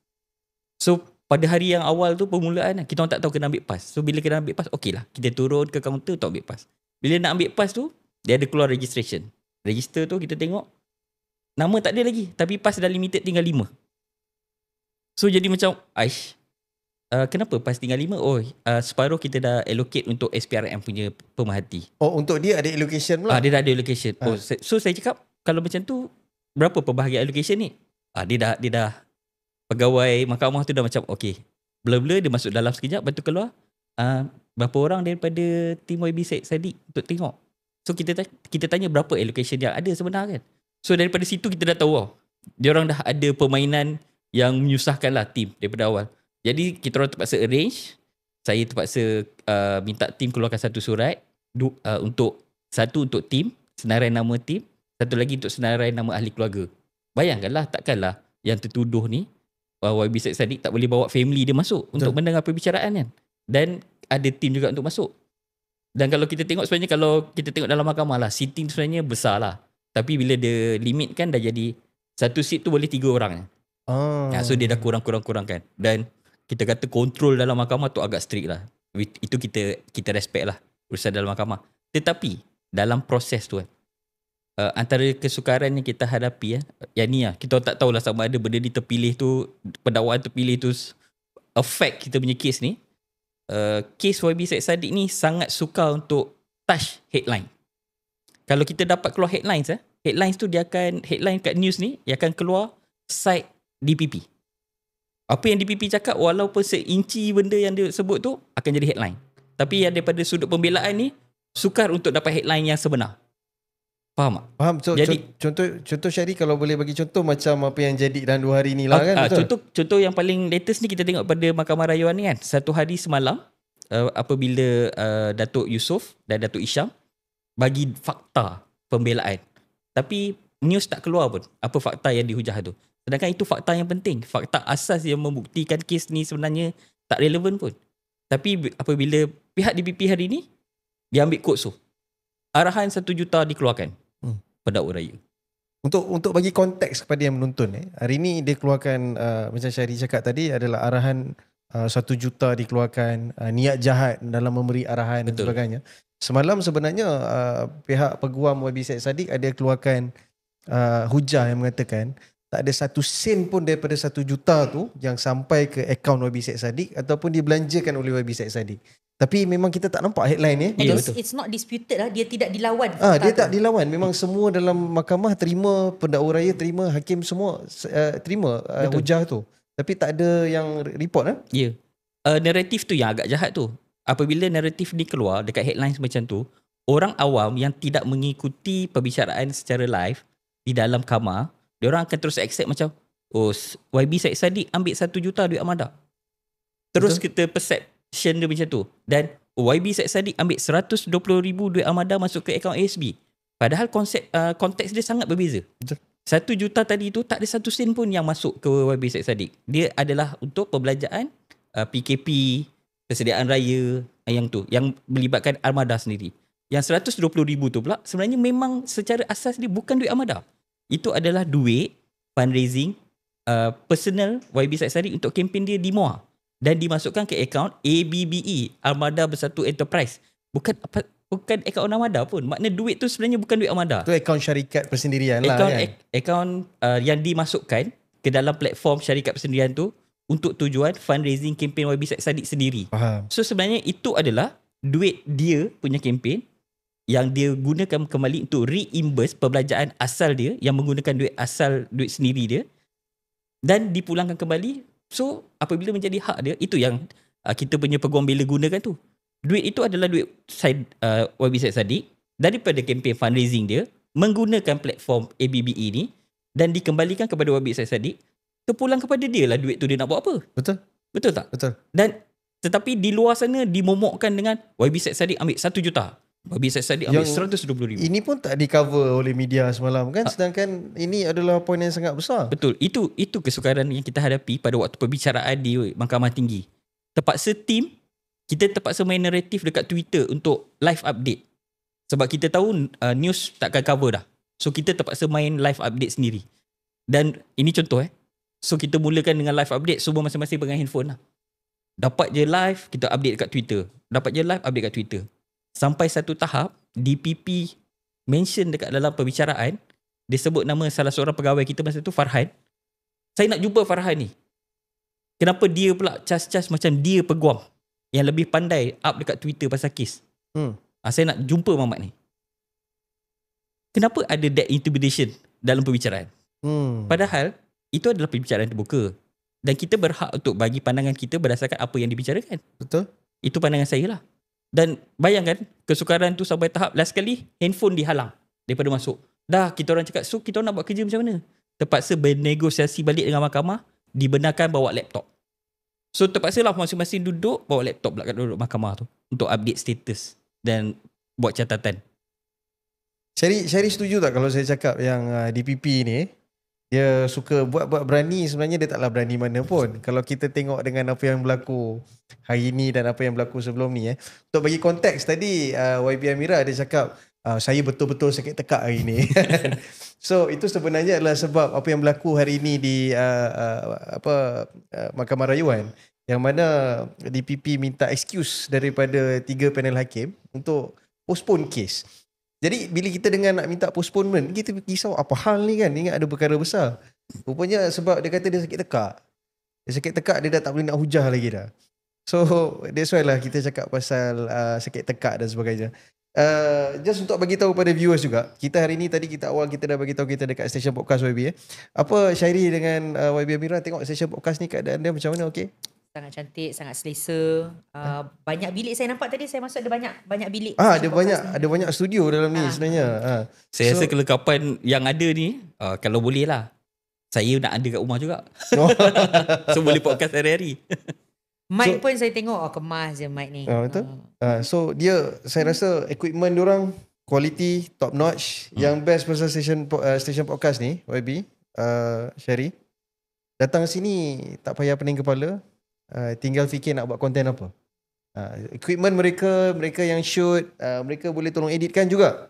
[SPEAKER 3] So pada hari yang awal tu permulaan, kita orang tak tahu kena ambil PAS. So bila kena ambil PAS, okeylah, kita turun ke kaunter untuk ambil PAS. Bila nak ambil PAS tu, dia ada keluar registration. Register tu kita tengok, nama tak ada lagi, tapi PAS dah limited tinggal 5. So jadi macam, kenapa PAS tinggal 5? Separuh kita dah allocate untuk SPRM punya pemerhati.
[SPEAKER 2] Untuk dia ada allocation pula?
[SPEAKER 3] Dia dah ada allocation. So saya cakap, kalau macam tu, berapa perbahagian allocation ni? Dia dah pegawai mahkamah tu dah macam blur-blur, dia masuk dalam sekejap, lepas tu keluar berapa orang daripada tim YB Syed Saddiq untuk tengok. So kita tanya berapa allocation yang ada sebenarnya kan. So daripada situ kita dah tahu dia orang dah ada permainan yang menyusahkan lah tim daripada awal. Jadi kita orang terpaksa arrange, saya terpaksa minta tim keluarkan satu surat untuk tim, senarai nama tim, satu lagi untuk senarai nama ahli keluarga. Bayangkanlah, takkanlah yang tertuduh ni YB Syed Saddiq tak boleh bawa family dia masuk untuk mendengar perbicaraan kan. Dan ada tim juga untuk masuk. Dan kalau kita tengok sebenarnya, kalau kita tengok dalam mahkamah lah, seating sebenarnya besar lah. Tapi bila dia limit kan, dah jadi satu seat tu boleh 3 orang. So dia dah kurang-kurangkan. Dan kita kata kontrol dalam mahkamah tu agak strict lah. Itu kita respect lah urusan dalam mahkamah. Tetapi dalam proses tu antara kesukaran yang kita hadapi yang ni kita tak tahulah sama ada benda ni terpilih tu, pendakwaan terpilih tu affect kita punya kes ni. Kes YB Syed Saddiq ni sangat sukar untuk touch headline. Kalau kita dapat keluar headlines tu dia akan, headline kat news ni dia akan keluar side DPP. Apa yang DPP cakap, walaupun seinci benda yang dia sebut tu akan jadi headline. Tapi yang daripada sudut pembelaan ni, sukar untuk dapat headline yang sebenar. Faham tak?
[SPEAKER 2] Faham. So,
[SPEAKER 3] Jadi
[SPEAKER 2] contoh Syahri kalau boleh bagi contoh macam apa yang jadi dalam 2 hari ni lah kan. Betul?
[SPEAKER 3] contoh yang paling latest ni kita tengok pada Mahkamah Rayuan ni kan. Satu hari semalam apabila Datuk Yusof dan Datuk Isham bagi fakta pembelaan. Tapi news tak keluar pun apa fakta yang dihujah tu. Sedangkan itu fakta yang penting. Fakta asas yang membuktikan kes ni sebenarnya tak relevan pun. Tapi apabila pihak DPP hari ni, dia ambil quotes tu. Arahan 1 juta dikeluarkan. Pendakwa raya.
[SPEAKER 2] Untuk bagi konteks kepada yang menonton hari ni dia keluarkan macam Syahri cakap tadi adalah arahan 1 juta dikeluarkan, niat jahat dalam memberi arahan dan sebagainya. Semalam sebenarnya pihak peguam YB Syed Saddiq ada keluarkan hujah yang mengatakan tak ada 1 sen pun daripada 1 juta tu yang sampai ke akaun YB Syed Saddiq ataupun dibelanjakan oleh YB Syed Saddiq. Tapi memang kita tak nampak headline ni.
[SPEAKER 1] It's not disputed lah. Dia tidak dilawan.
[SPEAKER 2] Dia tak dilawan. Memang semua dalam mahkamah terima, pendakwa raya terima, hakim semua terima hujah tu. Tapi tak ada yang report
[SPEAKER 3] Ya. Naratif tu yang agak jahat tu. Apabila naratif ni keluar dekat headline macam tu, orang awam yang tidak mengikuti perbicaraan secara live di dalam kamar, diorang akan terus accept macam, oh YB Syed Saddiq ambil 1 juta duit Armada. Terus kita perception dia macam tu. Dan YB Syed Saddiq ambil 120,000 duit Armada masuk ke akaun ASB. Padahal konteks dia sangat berbeza.
[SPEAKER 2] Betul.
[SPEAKER 3] 1 juta tadi tu tak ada 1 sen pun yang masuk ke YB Syed Saddiq. Dia adalah untuk perbelanjaan PKP, persediaan raya yang tu, yang melibatkan Armada sendiri. Yang 120,000 tu pula sebenarnya memang secara asas dia bukan duit Armada. Itu adalah duit fundraising personal YB Syed Saddiq untuk kempen dia di MOA dan dimasukkan ke akaun ABBE, Armada Bersatu Enterprise. Bukan akaun Armada pun. Makna duit tu sebenarnya bukan duit Armada.
[SPEAKER 2] Tu akaun syarikat persendirian lah kan.
[SPEAKER 3] Akaun yang dimasukkan ke dalam platform syarikat persendirian tu untuk tujuan fundraising kempen YB Syed Saddiq sendiri.
[SPEAKER 2] Faham.
[SPEAKER 3] So sebenarnya itu adalah duit dia punya kempen yang dia gunakan kembali untuk reimburse perbelanjaan asal dia yang menggunakan duit sendiri dia dan dipulangkan kembali. So apabila menjadi hak dia, itu yang kita punya peguam bela gunakan tu. Duit itu adalah duit YB Syed Saddiq daripada kempen fundraising dia menggunakan platform ABBE ni dan dikembalikan kepada YB Syed Saddiq. Terpulang kepada dia lah duit tu dia nak buat apa. Betul tak?
[SPEAKER 2] Betul.
[SPEAKER 3] Dan tetapi di luar sana dimomokkan dengan YB Syed Saddiq ambil 1 juta. YB Syed Saddiq ambil 120,000.
[SPEAKER 2] Ini pun tak di cover oleh media semalam kan, sedangkan ini adalah poin yang sangat besar.
[SPEAKER 3] Betul. Itu kesukaran yang kita hadapi pada waktu perbicaraan di Mahkamah Tinggi. Kita terpaksa main naratif dekat Twitter untuk live update. Sebab kita tahu news takkan cover dah. So kita terpaksa main live update sendiri. Dan ini contoh So kita mulakan dengan live update, semua masing-masing pegang handphone lah. Dapat je live, kita update dekat Twitter. Dapat je live, update kat Twitter. Sampai satu tahap, DPP mention dekat dalam perbicaraan, dia sebut nama salah seorang pegawai kita masa tu, Farhan. Saya nak jumpa Farhan ni. Kenapa dia pula cas-cas macam dia peguam yang lebih pandai up dekat Twitter pasal kes. Saya nak jumpa Mamat ni. Kenapa ada that intimidation dalam perbicaraan? Padahal itu adalah perbicaraan terbuka dan kita berhak untuk bagi pandangan kita berdasarkan apa yang dibicarakan.
[SPEAKER 2] Betul.
[SPEAKER 3] Itu pandangan saya lah. Dan bayangkan kesukaran tu sampai tahap last kali handphone dihalang daripada masuk. Dah kita orang cakap, so kita orang nak buat kerja macam mana? Terpaksa bernegosiasi balik dengan mahkamah, dibenarkan bawa laptop. So terpaksa lah masing-masing duduk bawa laptop pula kat duduk mahkamah tu untuk update status dan buat catatan.
[SPEAKER 2] Syahri setuju tak kalau saya cakap yang DPP ni dia suka buat berani, sebenarnya dia taklah berani mana pun. Kalau kita tengok dengan apa yang berlaku hari ni dan apa yang berlaku sebelum ni Untuk bagi konteks tadi YB Amira dia cakap saya betul-betul sakit tekak hari ni. So itu sebenarnya adalah sebab apa yang berlaku hari ni di Mahkamah Rayuan, yang mana DPP minta excuse daripada 3 panel hakim untuk postpone kes. Jadi bila kita dengan nak minta postponement, kita risau apa hal ni kan, ingat ada perkara besar. Rupanya sebab dia kata dia sakit tekak. Dia sakit tekak, dia dah tak boleh nak hujah lagi dah. So that's why lah kita cakap pasal sakit tekak dan sebagainya. Just untuk bagi tahu pada viewers juga, kita hari ni tadi kita dah bagi tahu kita dekat stesen podcast YB. Apa Syahri dengan YB Amira tengok stesen podcast ni keadaan dia macam mana, okey?
[SPEAKER 1] sangat cantik, sangat selesa. Banyak bilik saya nampak tadi saya masuk ada banyak bilik.
[SPEAKER 2] Ada
[SPEAKER 1] station
[SPEAKER 2] banyak
[SPEAKER 1] podcast ni.
[SPEAKER 2] ada banyak studio dalam ni sebenarnya.
[SPEAKER 3] Saya rasa
[SPEAKER 2] So-
[SPEAKER 3] kelengkapan yang ada ni, kalau boleh lah, saya nak ada kat rumah juga. So boleh podcast hari-hari.
[SPEAKER 1] Mic pun saya tengok kemas je mic ni.
[SPEAKER 2] Betul. So saya rasa equipment diorang quality top notch. Yang best pasal station podcast ni YB, Sherry, datang sini tak payah pening kepala, tinggal fikir nak buat konten apa. Equipment mereka yang shoot, mereka boleh tolong editkan juga.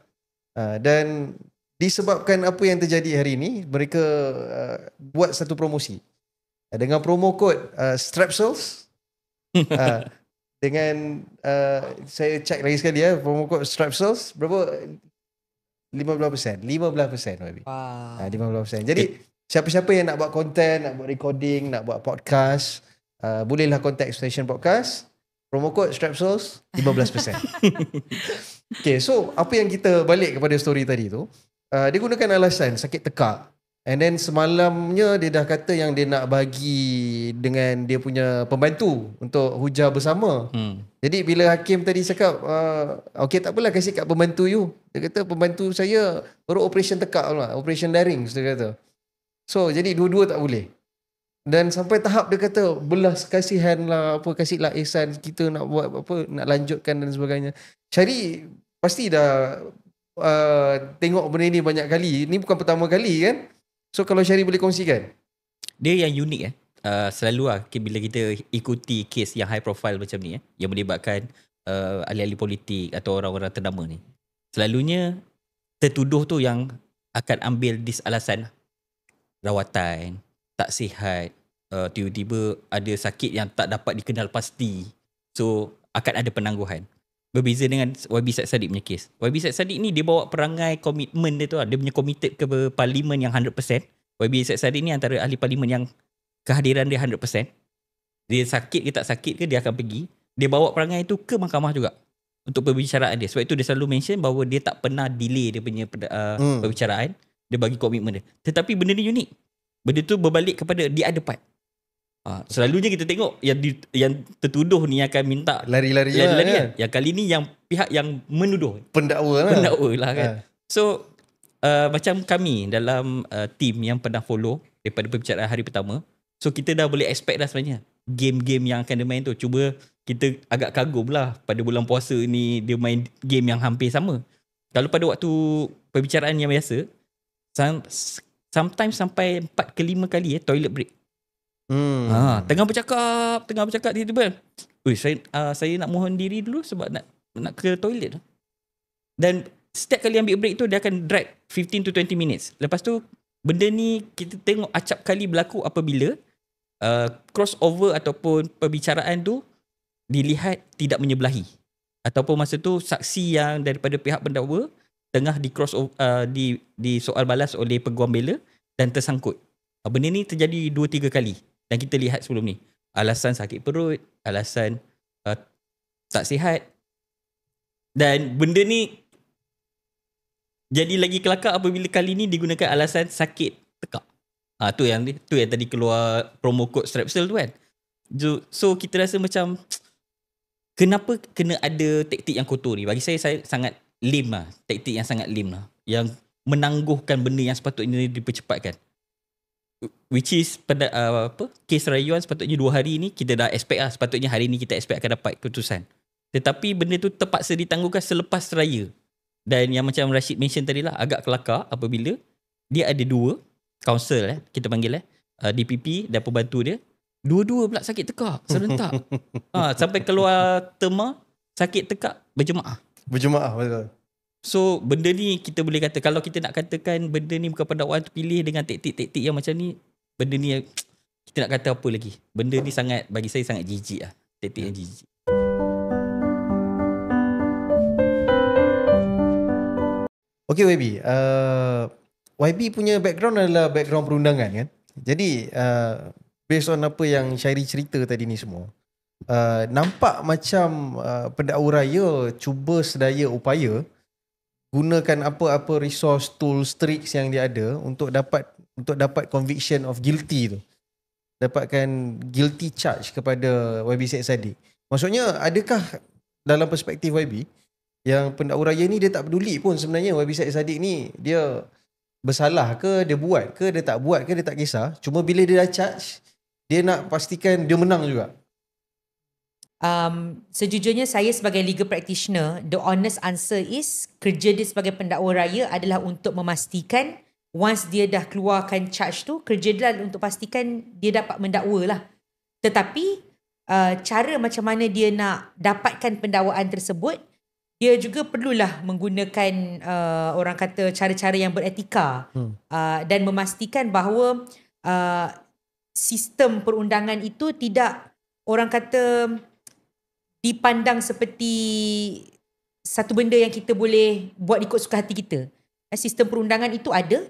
[SPEAKER 2] Dan disebabkan apa yang terjadi hari ini, mereka buat satu promosi dengan promo code Strapsels. Dengan saya check lagi sekali promo code Strapsels berapa? 15%. 15% YB.
[SPEAKER 1] Wow.
[SPEAKER 2] 15%. Jadi siapa-siapa yang nak buat konten, nak buat recording, nak buat podcast, bolehlah contact Station Podcast. Promo code Strapsels 15%. Okay, so apa yang kita balik kepada story tadi tu, dia gunakan alasan sakit tekak. And then semalamnya dia dah kata yang dia nak bagi dengan dia punya pembantu untuk hujah bersama. Jadi bila hakim tadi cakap, okay tak apalah kasih kat pembantu you. Dia kata pembantu saya baru operation tekak lah, operation daring dia kata. So jadi dua-dua tak boleh. Dan sampai tahap dia kata belas kasihan lah, apa kasihlah ihsan, kita nak buat apa, nak lanjutkan dan sebagainya. Syari pasti dah tengok benda ni banyak kali. Ini bukan pertama kali kan? So kalau Syari boleh kongsikan.
[SPEAKER 3] Dia yang unik selalu bila kita ikuti kes yang high profile macam ni yang melibatkan ahli-ahli politik atau orang-orang ternama ni, selalunya tertuduh tu yang akan ambil alasan rawatan, tak sihat, tiba-tiba ada sakit yang tak dapat dikenal pasti, so akan ada penangguhan. Berbeza dengan YB Said Saddiq punya kes. YB Said Saddiq ni dia bawa perangai komitmen dia tu, dia punya committed ke parlimen yang 100%. YB Said Saddiq ni antara ahli parlimen yang kehadiran dia 100%. Dia sakit ke tak sakit ke dia akan pergi. Dia bawa perangai tu ke mahkamah juga untuk perbicaraan dia. Sebab itu dia selalu mention bahawa dia tak pernah delay dia punya perbicaraan. Dia bagi komitmen dia. Tetapi benda ni unik. Benda tu berbalik kepada the other part. Selalunya kita tengok yang tertuduh ni akan minta
[SPEAKER 2] Lari-lari
[SPEAKER 3] kan? Yang kali ni yang pihak yang menuduh,
[SPEAKER 2] pendakwa
[SPEAKER 3] lah kan. So macam kami dalam team yang pernah follow daripada perbicaraan hari pertama, so kita dah boleh expect dah sebenarnya game-game yang akan dia main tu. Cuba kita agak kagum lah pada bulan puasa ni dia main game yang hampir sama. Kalau pada waktu perbicaraan yang biasa, sometimes sampai 4 ke 5 kali toilet break. Tengah bercakap tiba-tiba, saya nak mohon diri dulu sebab nak ke toilet. Dan setiap kali ambil break tu dia akan drag 15 to 20 minutes. Lepas tu benda ni kita tengok acap kali berlaku apabila crossover ataupun perbicaraan tu dilihat tidak menyebelahi, ataupun masa tu saksi yang daripada pihak pendakwa tengah di crossover di soal balas oleh peguam bela dan tersangkut. Benda ni terjadi 2-3 kali dan kita lihat sebelum ni. Alasan sakit perut, alasan tak sihat. Dan benda ni jadi lagi kelakar apabila kali ni digunakan alasan sakit tekak. Tu yang tadi keluar promo code Strapsels tu kan. So kita rasa macam kenapa kena ada taktik yang kotor ni? Bagi saya sangat lame lah. Taktik yang sangat lame lah. Yang menangguhkan benda yang sepatutnya dipercepatkan. Which is pada kes rayuan sepatutnya 2 hari ni kita dah expect lah. Sepatutnya hari ni kita expect akan dapat keputusan. Tetapi benda tu terpaksa ditangguhkan selepas raya. Dan yang macam Rashid mention tadi lah, agak kelakar apabila dia ada 2 counsel kita panggil DPP dan pembantu dia. Dua-dua pula sakit tekak serentak. Sampai keluar terma sakit tekak berjemaah.
[SPEAKER 2] Betul.
[SPEAKER 3] So benda ni kita boleh kata, kalau kita nak katakan benda ni bukan pendakwaan tu pilih dengan taktik-taktik yang macam ni, benda ni kita nak kata apa lagi? Benda ni sangat, bagi saya sangat jijik lah. Taktik yang jijik.
[SPEAKER 2] Okay YB, YB punya background adalah background perundangan kan. Jadi based on apa yang Syairi cerita tadi ni semua, nampak macam pendakwa raya cuba sedaya upaya gunakan apa-apa resource, tools, tricks yang dia ada untuk dapat conviction of guilty tu. dapatkan guilty charge kepada YB Syed Saddiq. Maksudnya adakah dalam perspektif YB yang pendakwa raya ni dia tak peduli pun sebenarnya YB Syed Saddiq ni dia bersalah ke, dia buat ke, dia tak buat ke, dia tak kisah. Cuma bila dia dah charge, dia nak pastikan dia menang juga.
[SPEAKER 1] Sejujurnya saya sebagai legal practitioner, the honest answer is kerja dia sebagai pendakwa raya adalah untuk memastikan once dia dah keluarkan charge tu, kerja dia adalah untuk pastikan dia dapat mendakwa lah. Tetapi cara macam mana dia nak dapatkan pendakwaan tersebut, dia juga perlulah menggunakan orang kata cara-cara yang beretika dan memastikan bahawa sistem perundangan itu tidak orang kata dipandang seperti satu benda yang kita boleh buat ikut suka hati kita. Sistem perundangan itu ada,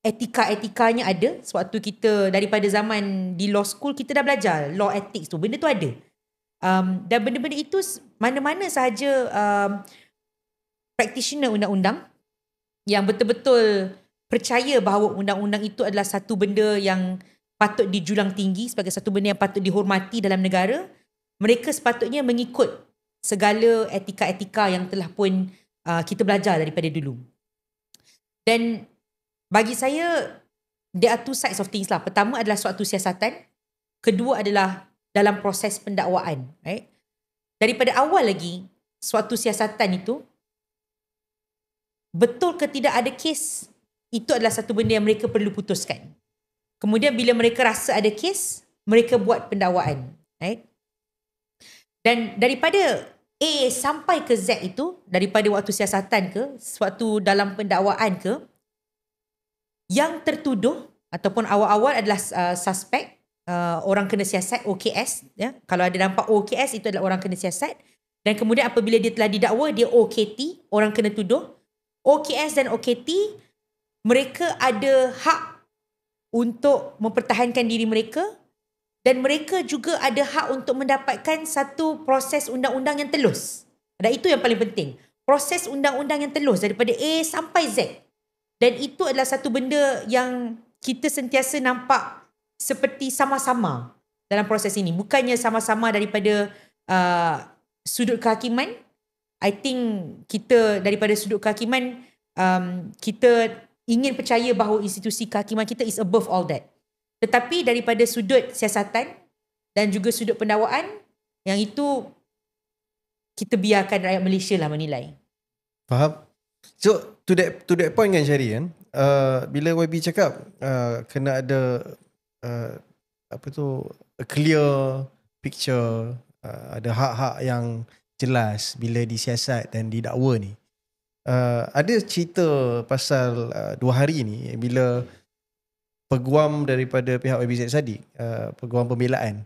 [SPEAKER 1] etika-etikanya ada. Sewaktu kita daripada zaman di law school kita dah belajar law ethics tu, benda tu ada. Dan benda-benda itu mana-mana sahaja practitioner undang-undang yang betul-betul percaya bahawa undang-undang itu adalah satu benda yang patut dijulang tinggi, sebagai satu benda yang patut dihormati dalam negara, mereka sepatutnya mengikut segala etika-etika yang telah pun kita belajar daripada dulu. Dan bagi saya, there are two sides of things lah. Pertama adalah suatu siasatan. Kedua adalah dalam proses pendakwaan. Right? Daripada awal lagi, suatu siasatan itu, betul ke tidak ada kes, itu adalah satu benda yang mereka perlu putuskan. Kemudian bila mereka rasa ada kes, mereka buat pendakwaan. Right? Dan daripada A sampai ke Z itu, daripada waktu siasatan ke, suatu dalam pendakwaan ke, yang tertuduh ataupun awal-awal adalah suspek, orang kena siasat, OKS. Ya? Kalau ada nampak OKS, itu adalah orang kena siasat. Dan kemudian apabila dia telah didakwa, dia OKT, orang kena tuduh. OKS dan OKT, mereka ada hak untuk mempertahankan diri mereka, dan mereka juga ada hak untuk mendapatkan satu proses undang-undang yang telus. Dan itu yang paling penting. Proses undang-undang yang telus daripada A sampai Z. Dan itu adalah satu benda yang kita sentiasa nampak seperti sama-sama dalam proses ini. Bukannya sama-sama daripada sudut kehakiman. I think kita daripada sudut kehakiman, kita ingin percaya bahawa institusi kehakiman kita is above all that. Tetapi daripada sudut siasatan dan juga sudut pendakwaan, yang itu kita biarkan rakyat Malaysia lah menilai.
[SPEAKER 2] Faham? So to that point kan Syahri kan, bila YB cakap kena ada a clear picture, ada hak-hak yang jelas bila disiasat dan didakwa ni. Ada cerita pasal 2 hari ni bila peguam daripada pihak YB Syed Saddiq, peguam pembelaan,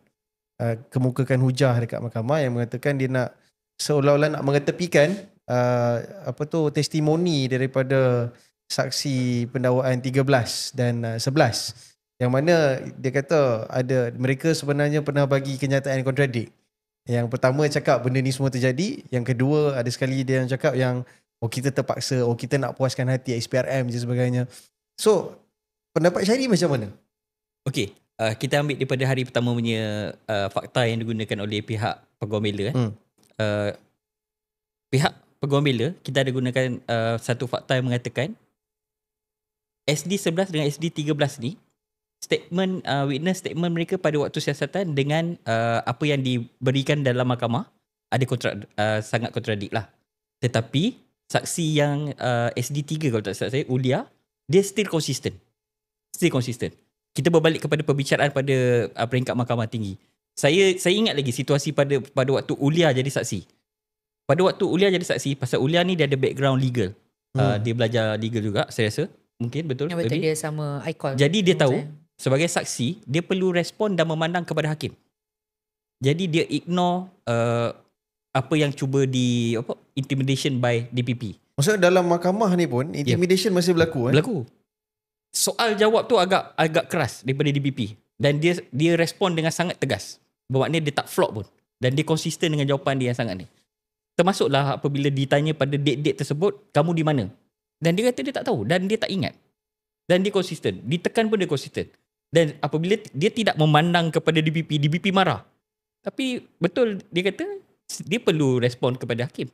[SPEAKER 2] kemukakan hujah dekat mahkamah yang mengatakan dia nak seolah-olah nak mengetepikan testimoni daripada saksi pendakwaan 13 dan 11, yang mana dia kata ada mereka sebenarnya pernah bagi kenyataan kontradik. Yang pertama cakap benda ni semua terjadi, yang kedua ada sekali dia yang cakap yang kita terpaksa, kita nak puaskan hati SPRM je sebagainya. So pendapat Syahri macam mana?
[SPEAKER 3] Okey, kita ambil daripada hari pertama punya fakta yang digunakan oleh pihak peguam bela. Pihak peguam bela, kita ada gunakan satu fakta yang mengatakan SD11 dengan SD13 ni, statement witness statement mereka pada waktu siasatan dengan apa yang diberikan dalam mahkamah ada sangat kontradik lah. Tetapi saksi yang SD3 kalau tak salah saya, Ulia, dia still consistent. Kita berbalik kepada perbicaraan pada peringkat mahkamah tinggi. Saya ingat lagi situasi pada waktu Ulia jadi saksi. Pada waktu Ulia jadi saksi, pasal Ulia ni dia ada background legal. Dia belajar legal juga, saya rasa. Mungkin betul.
[SPEAKER 1] Yang betul, dia sama ICOL.
[SPEAKER 3] Jadi dia tahu sebagai saksi, dia perlu respon dan memandang kepada hakim. Jadi dia ignore apa yang cuba intimidation by DPP.
[SPEAKER 2] Maksudnya dalam mahkamah ni pun intimidation masih berlaku.
[SPEAKER 3] Berlaku. Soal jawab tu agak keras daripada DPP, dan dia respon dengan sangat tegas. Bermakna dia tak flop pun, dan dia konsisten dengan jawapan dia yang sangat ni. Termasuklah apabila ditanya pada date-date tersebut, kamu di mana? Dan dia kata dia tak tahu dan dia tak ingat. Dan dia konsisten. Ditekan pun dia konsisten. Dan apabila dia tidak memandang kepada DPP marah. Tapi betul dia kata dia perlu respon kepada hakim.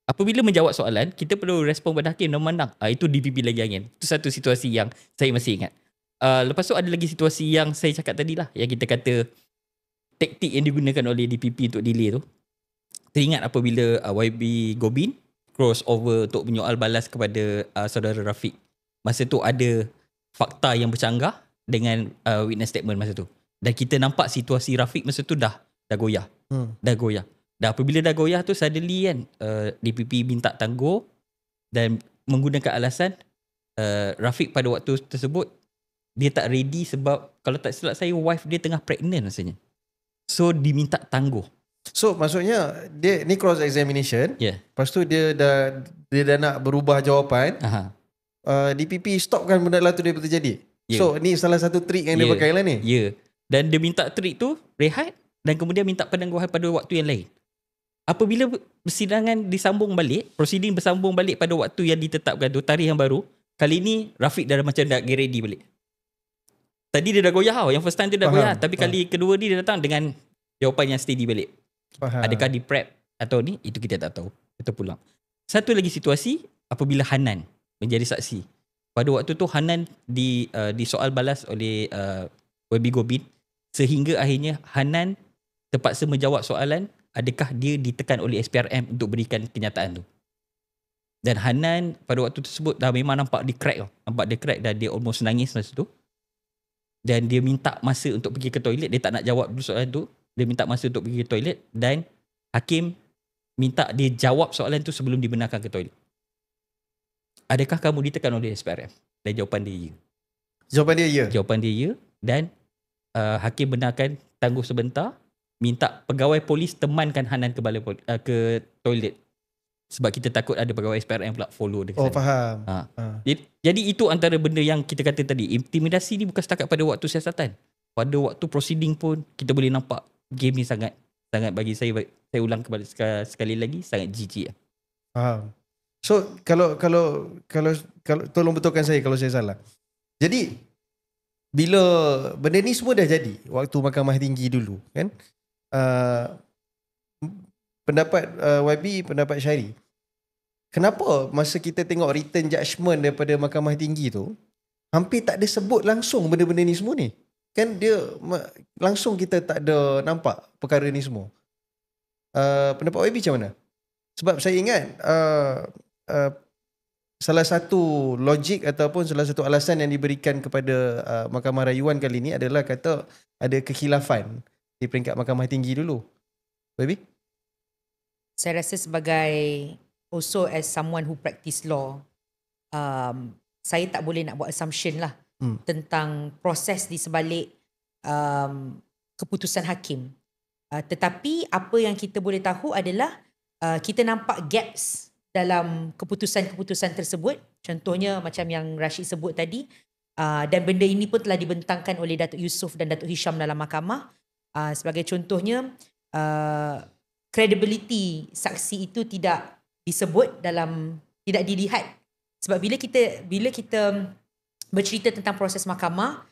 [SPEAKER 3] Apabila menjawab soalan, kita perlu respon pada hakim dan memandang. Itu DPP lagi angin. Itu satu situasi yang saya masih ingat. Lepas tu ada lagi situasi yang saya cakap tadi lah. Yang kita kata taktik yang digunakan oleh DPP untuk delay tu. Teringat apabila YB Gobin cross over untuk menyoal balas kepada saudara Rafiq. Masa tu ada fakta yang bercanggah dengan witness statement masa tu. Dan kita nampak situasi Rafiq masa tu dah goyah. Dah goyah. Dan apabila dah goyah tu suddenly kan DPP minta tangguh dan menggunakan alasan Rafiq pada waktu tersebut dia tak ready sebab kalau tak silap saya wife dia tengah pregnant rasanya. So diminta tangguh.
[SPEAKER 2] So maksudnya dia ni cross examination.
[SPEAKER 3] Yeah.
[SPEAKER 2] Lepas tu dia dah nak berubah jawapan. DPP stopkan benda lah tu dia terjadi. Yeah. So ni salah satu trik yang dia pakai lah ni.
[SPEAKER 3] Ya. Dan dia minta trik tu rehat dan kemudian minta penangguhan pada waktu yang lain. Apabila persidangan disambung balik, proceeding bersambung balik pada waktu yang ditetapkan tu, tarikh yang baru, kali ni Rafiq dah macam dah get ready balik. Tadi dia dah goyah tau, yang first time dia dah goyah, tapi kali kedua ni dia datang dengan jawapan yang steady balik. Adakah di prep atau ni, itu kita tak tahu. Kita pulang. Satu lagi situasi, apabila Hanan menjadi saksi. Pada waktu tu Hanan disoal balas oleh YB Gobin, sehingga akhirnya Hanan terpaksa menjawab soalan adakah dia ditekan oleh SPRM untuk berikan kenyataan tu. Dan Hanan pada waktu tersebut dah memang nampak dia crack tau. Nampak dia crack dan dia almost nangis masa tu. Dan dia minta masa untuk pergi ke toilet. Dia tak nak jawab dulu soalan tu. Dia minta masa untuk pergi ke toilet dan hakim minta dia jawab soalan tu sebelum dibenarkan ke toilet. Adakah kamu ditekan oleh SPRM? Dan jawapan dia ya.
[SPEAKER 2] Jawapan dia ya?
[SPEAKER 3] Jawapan dia ya. Dan hakim benarkan tangguh sebentar. Minta pegawai polis temankan Hanan ke toilet. Sebab kita takut ada pegawai SPRM pula follow dia ke sana.
[SPEAKER 2] Oh, faham.
[SPEAKER 3] Jadi itu antara benda yang kita kata tadi. Intimidasi ni bukan setakat pada waktu siasatan. Pada waktu proceeding pun kita boleh nampak game ni sangat bagi saya ulang kembali sekali lagi sangat jijik.
[SPEAKER 2] Faham. So kalau tolong betulkan saya kalau saya salah. Jadi bila benda ni semua dah jadi waktu Mahkamah Tinggi dulu kan, pendapat YB, pendapat Syairi, kenapa masa kita tengok written judgement daripada Mahkamah Tinggi tu hampir tak ada sebut langsung benda-benda ni semua ni? Kan dia langsung kita tak ada nampak perkara ni semua. Pendapat YB macam mana? Sebab saya ingat salah satu logik ataupun salah satu alasan yang diberikan kepada Mahkamah Rayuan kali ni adalah kata ada kekhilafan di peringkat Mahkamah Tinggi dulu. Baby?
[SPEAKER 1] Saya rasa sebagai also as someone who practice law, saya tak boleh nak buat assumption lah tentang proses di sebalik keputusan hakim. Tetapi apa yang kita boleh tahu adalah kita nampak gaps dalam keputusan-keputusan tersebut. Contohnya macam yang Rashid sebut tadi, dan benda ini pun telah dibentangkan oleh Datuk Yusof dan Datuk Hisham dalam mahkamah. Sebagai contohnya, credibility saksi itu tidak disebut tidak dilihat. Sebab bila kita bercerita tentang proses mahkamah,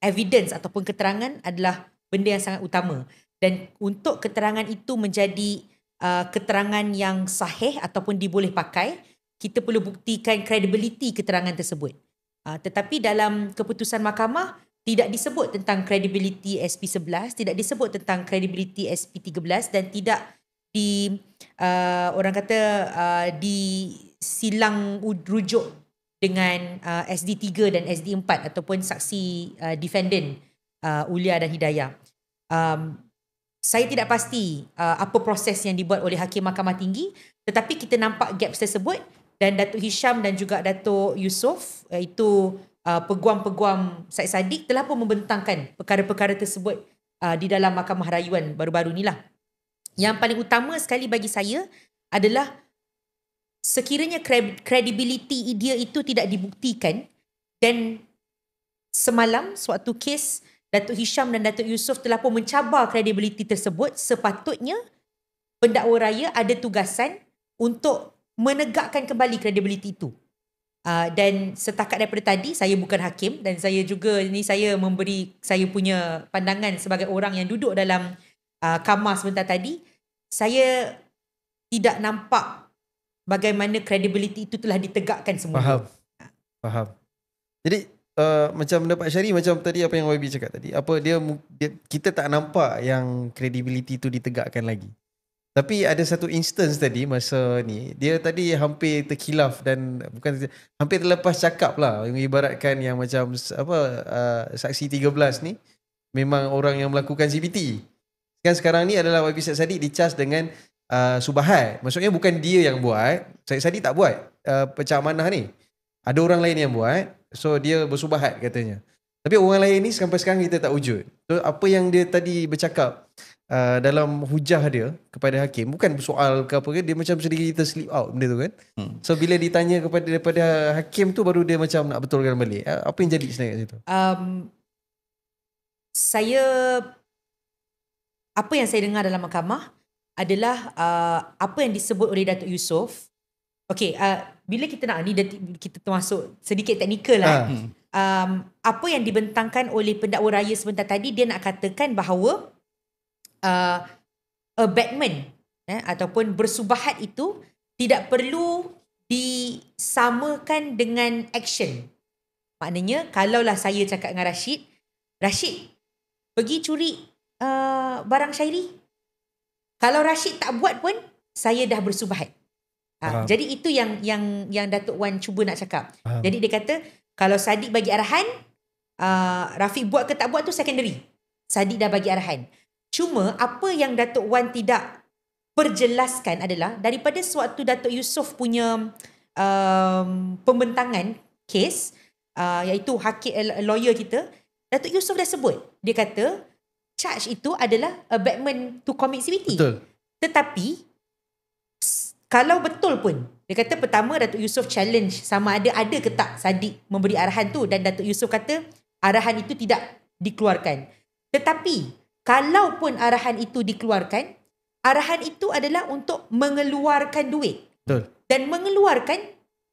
[SPEAKER 1] evidence ataupun keterangan adalah benda yang sangat utama. Dan untuk keterangan itu menjadi keterangan yang sahih ataupun diboleh pakai, kita perlu buktikan credibility keterangan tersebut. Tetapi dalam keputusan mahkamah tidak disebut tentang credibility SP11, tidak disebut tentang credibility SP13 dan tidak disilang rujuk dengan SD3 dan SD4 ataupun saksi defendant Ulia dan Hidayah. Saya tidak pasti apa proses yang dibuat oleh Hakim Mahkamah Tinggi, tetapi kita nampak gaps tersebut dan Datuk Hisham dan juga Datuk Yusof, iaitu peguam-peguam Syed Saddiq, telah pun membentangkan perkara-perkara tersebut di dalam Mahkamah Rayuan baru-baru ni lah. Yang paling utama sekali bagi saya adalah sekiranya credibility dia itu tidak dibuktikan, dan semalam suatu kes Datuk Hisham dan Datuk Yusof telah pun mencabar kredibiliti tersebut, sepatutnya pendakwa raya ada tugasan untuk menegakkan kembali kredibiliti itu. Dan setakat daripada tadi, saya bukan hakim dan saya juga ni saya memberi saya punya pandangan sebagai orang yang duduk dalam kamar sebentar tadi. Saya tidak nampak bagaimana credibility itu telah ditegakkan semula.
[SPEAKER 2] Faham. Jadi macam pendapat Syari, macam tadi apa yang YB cakap tadi, apa dia kita tak nampak yang credibility tu ditegakkan lagi. Tapi ada satu instance tadi masa ni, dia tadi hampir terkhilaf dan bukan hampir terlepas cakap lah, mengibaratkan yang macam saksi 13 ni memang orang yang melakukan CBT. Kan sekarang ni adalah YB Syed Saddiq dicas dengan subahat. Maksudnya bukan dia yang buat, Syed Saddiq tak buat pecah amanah ni. Ada orang lain yang buat, so dia bersubahat katanya. Tapi orang lain ni sampai sekarang kita tak wujud. So apa yang dia tadi bercakap dalam hujah dia kepada hakim, bukan soal ke apa ke, dia macam sedikit kita slip out benda tu kan. So bila ditanya daripada hakim tu, baru dia macam nak betulkan balik. Apa yang jadi sebenarnya kat situ?
[SPEAKER 1] Apa yang saya dengar dalam mahkamah adalah apa yang disebut oleh Datuk Yusof. Okey, bila kita nak ni kita termasuk sedikit teknikal lah. Apa yang dibentangkan oleh pendakwa raya sebentar tadi, dia nak katakan bahawa abatement ataupun bersubahat itu tidak perlu disamakan dengan action. Maknanya kalaulah saya cakap dengan Rashid pergi curi barang Syairi, kalau Rashid tak buat pun saya dah bersubahat. Jadi itu yang Datuk Wan cuba nak cakap. Jadi dia kata kalau Saddiq bagi arahan, Rafiq buat ke tak buat tu secondary. Saddiq dah bagi arahan. Cuma apa yang Datuk Wan tidak perjelaskan adalah daripada sewaktu Datuk Yusof punya pembentangan kes, iaitu hakim lawyer kita, Datuk Yusof dah sebut. Dia kata charge itu adalah abatement to commit CBT.
[SPEAKER 2] Betul.
[SPEAKER 1] Tetapi kalau betul pun, dia kata pertama Datuk Yusof challenge sama ada ke tak Saddiq memberi arahan tu, dan Datuk Yusof kata arahan itu tidak dikeluarkan. Tetapi kalaupun arahan itu dikeluarkan, arahan itu adalah untuk mengeluarkan duit.
[SPEAKER 2] Betul.
[SPEAKER 1] Dan mengeluarkan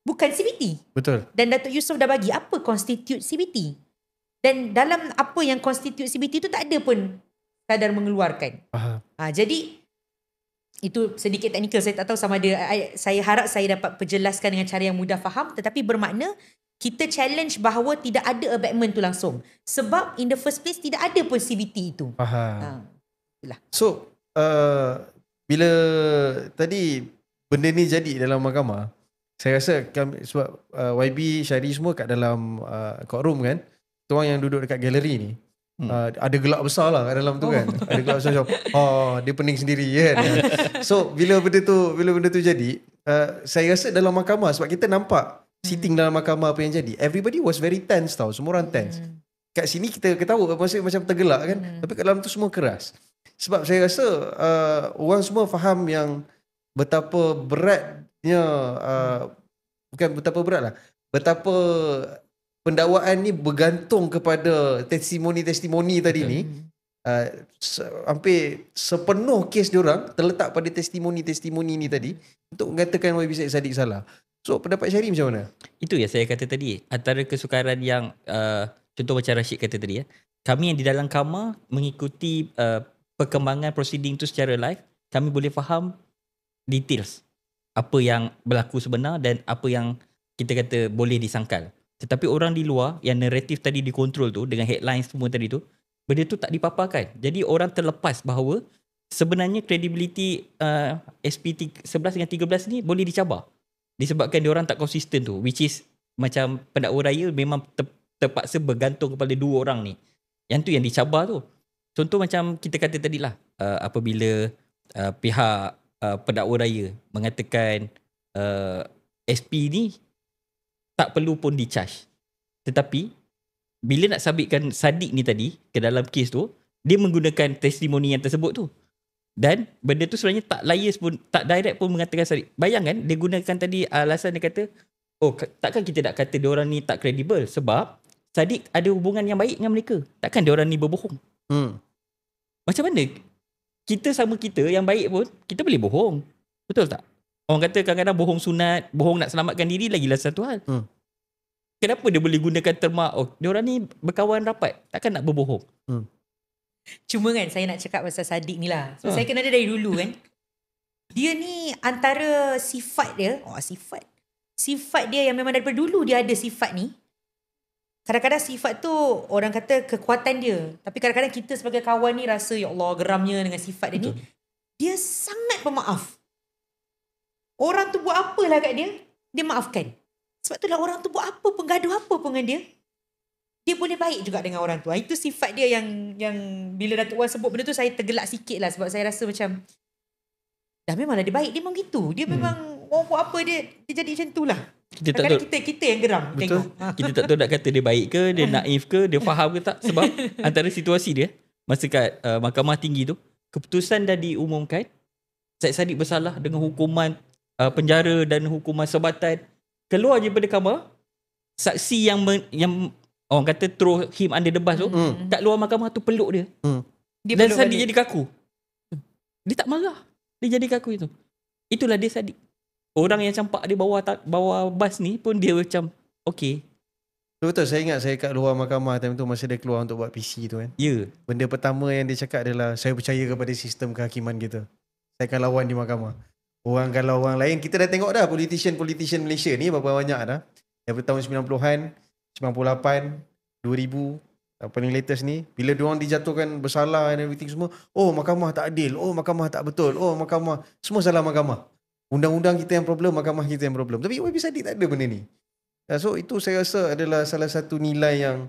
[SPEAKER 1] bukan CBT.
[SPEAKER 2] Betul.
[SPEAKER 1] Dan Datuk Yusof dah bagi apa constitute CBT. Dan dalam apa yang constitute CBT itu tak ada pun kadar mengeluarkan. Jadi itu sedikit teknikal. Saya tak tahu sama ada, saya harap saya dapat perjelaskan dengan cara yang mudah faham, tetapi bermakna kita challenge bahawa tidak ada abatement tu langsung. Sebab in the first place tidak ada pun CBT itu. Itulah.
[SPEAKER 2] So bila tadi benda ni jadi dalam mahkamah, saya rasa sebab YB, Syari semua kat dalam courtroom kan, orang yang duduk dekat galeri ni, ada gelak besar lah kat dalam tu kan. Ada gelak besar macam dia pening sendiri kan. So bila benda tu jadi, saya rasa dalam mahkamah, sebab kita nampak sitting dalam mahkamah apa yang jadi, everybody was very tense tau. Semua orang tense. Kat sini kita ketawa macam tergelak kan, tapi kat dalam tu semua keras. Sebab saya rasa orang semua faham yang betapa beratnya, bukan betapa berat lah, betapa pendakwaan ni bergantung kepada testimoni-testimoni tadi ni. Hampir sepenuh kes diorang terletak pada testimoni-testimoni ni tadi untuk mengatakan YB Syed Saddiq salah. So pendapat Syari macam mana?
[SPEAKER 3] Itu yang saya kata tadi, antara kesukaran yang contoh macam Rashid kata tadi, kami yang di dalam kamar mengikuti perkembangan proceeding tu secara live, kami boleh faham details apa yang berlaku sebenar dan apa yang kita kata boleh disangkal. Tetapi orang di luar yang naratif tadi dikontrol tu dengan headlines semua tadi tu, benda tu tak dipaparkan. Jadi orang terlepas bahawa sebenarnya credibility SP 11 dengan 13 ni boleh dicabar. Disebabkan diorang tak konsisten tu, which is macam pendakwa raya memang terpaksa bergantung kepada dua orang ni. Yang tu yang dicabar tu. Contoh macam kita kata tadilah, apabila pihak pendakwa raya mengatakan SP ni tak perlu pun di-charge. Tetapi bila nak sabitkan Saddiq ni tadi ke dalam kes tu, dia menggunakan testimoni yang tersebut tu. Dan benda tu sebenarnya tak layers pun, tak direct pun mengatakan Saddiq. Bayangkan dia gunakan tadi alasan, dia kata, takkan kita nak kata diorang ni tak kredibel sebab Saddiq ada hubungan yang baik dengan mereka. Takkan diorang ni berbohong. Macam mana kita sama kita yang baik pun kita boleh bohong. Betul tak? Orang kata kadang-kadang bohong sunat, bohong nak selamatkan diri lagilah satu hal. kenapa dia boleh gunakan terma diorang ni berkawan rapat, takkan nak berbohong.
[SPEAKER 1] Cuma kan saya nak cakap pasal Sadiq ni lah. So saya kenal dia dari dulu kan. Dia ni antara sifat dia, sifat dia yang memang daripada dulu dia ada sifat ni. Kadang-kadang sifat tu orang kata kekuatan dia. Tapi kadang-kadang kita sebagai kawan ni rasa ya Allah geramnya dengan sifat dia ni. Dia sangat pemaaf. Orang tu buat apalah kat dia, dia maafkan. Sebab tu lah orang tu buat apa pun, gaduh apa pun dengan dia boleh baik juga dengan orang tu. Itu sifat dia yang bila Datuk Wan sebut benda tu saya tergelak sikit lah. Sebab saya rasa macam dah memanglah dia baik, dia memang gitu. Dia memang orang buat apa dia jadi macam tu lah. Kadang-kadang kita yang geram.
[SPEAKER 2] Betul.
[SPEAKER 1] Tengok.
[SPEAKER 3] Kita tak tahu nak kata dia baik ke, dia naif ke, dia faham ke tak. Sebab antara situasi dia, masa kat Mahkamah Tinggi tu, keputusan dah diumumkan, Syed Saddiq bersalah dengan hukuman penjara dan hukuman sebatan. Keluar je daripada kamar, saksi yang orang kata throw him under the bus tu, kat luar mahkamah tu peluk dia. Dan Saddiq jadi kaku. Dia tak marah. Dia jadi kaku itu. Itulah dia Saddiq. Orang yang campak dia bawa bas ni pun dia macam okay.
[SPEAKER 2] Betul, saya ingat saya kat luar mahkamah time tu masa dia keluar untuk buat PC tu kan.
[SPEAKER 3] Ya.
[SPEAKER 2] Benda pertama yang dia cakap adalah saya percaya kepada sistem kehakiman kita. Saya akan lawan di mahkamah. Kalau orang lain, kita dah tengok dah politician Malaysia ni berapa banyak dah. Daripada tahun 90-an, 98, 2000, paling latest ni. Bila diorang dijatuhkan bersalah and everything semua, oh mahkamah tak adil, oh mahkamah tak betul, oh mahkamah, semua salah mahkamah. Undang-undang kita yang problem, mahkamah kita yang problem. Tapi YB Saddiq tak ada benda ni. So itu saya rasa adalah salah satu nilai yang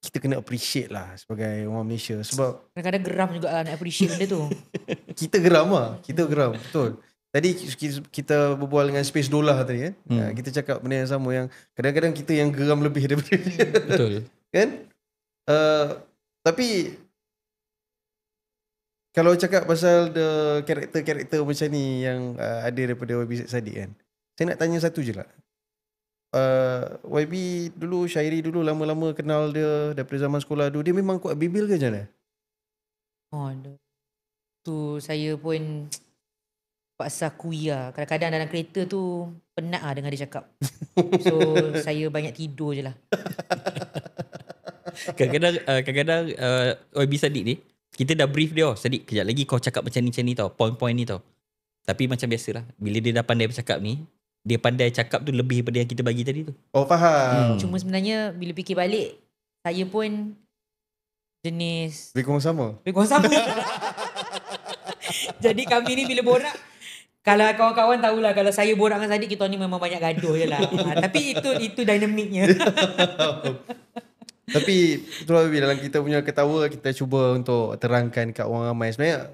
[SPEAKER 2] kita kena appreciate lah sebagai orang Malaysia. Sebab
[SPEAKER 1] kadang-kadang geram juga lah nak appreciate benda tu.
[SPEAKER 2] kita geram lah. Kita geram. Betul. Tadi kita berbual dengan Space Dollar tadi kan. Kita cakap benda yang sama, yang kadang-kadang kita yang geram lebih daripada dia.
[SPEAKER 3] Betul.
[SPEAKER 2] Kan? Tapi kalau cakap pasal the karakter-karakter macam ni yang ada daripada YB Saddiq kan. Saya nak tanya satu je lah. YB dulu, Syairi dulu lama-lama kenal dia daripada zaman sekolah dulu. Dia memang kuat bibil ke macam mana?
[SPEAKER 1] Oh, tu saya pun paksa akui lah. Kadang-kadang dalam kereta tu penat lah dengar dia cakap. So saya banyak tidur je lah.
[SPEAKER 3] Kadang-kadang YB Saddiq ni, kita dah brief dia, Saddiq kejap lagi kau cakap macam ni tau, point-point ni tau. Tapi macam biasalah, bila dia dah pandai bercakap ni, dia pandai cakap tu lebih daripada yang kita bagi tadi tu.
[SPEAKER 2] Oh, faham.
[SPEAKER 1] Cuma sebenarnya bila fikir balik, saya pun jenis
[SPEAKER 2] Lebih kurang sama.
[SPEAKER 1] Jadi kami ni bila borak, kalau kawan-kawan tahulah kalau saya borak dengan Saddiq, kita ni memang banyak gaduh je lah. Tapi itu dinamiknya.
[SPEAKER 2] Tapi itulah dalam kita punya ketawa, kita cuba untuk terangkan kat orang ramai. Sebenarnya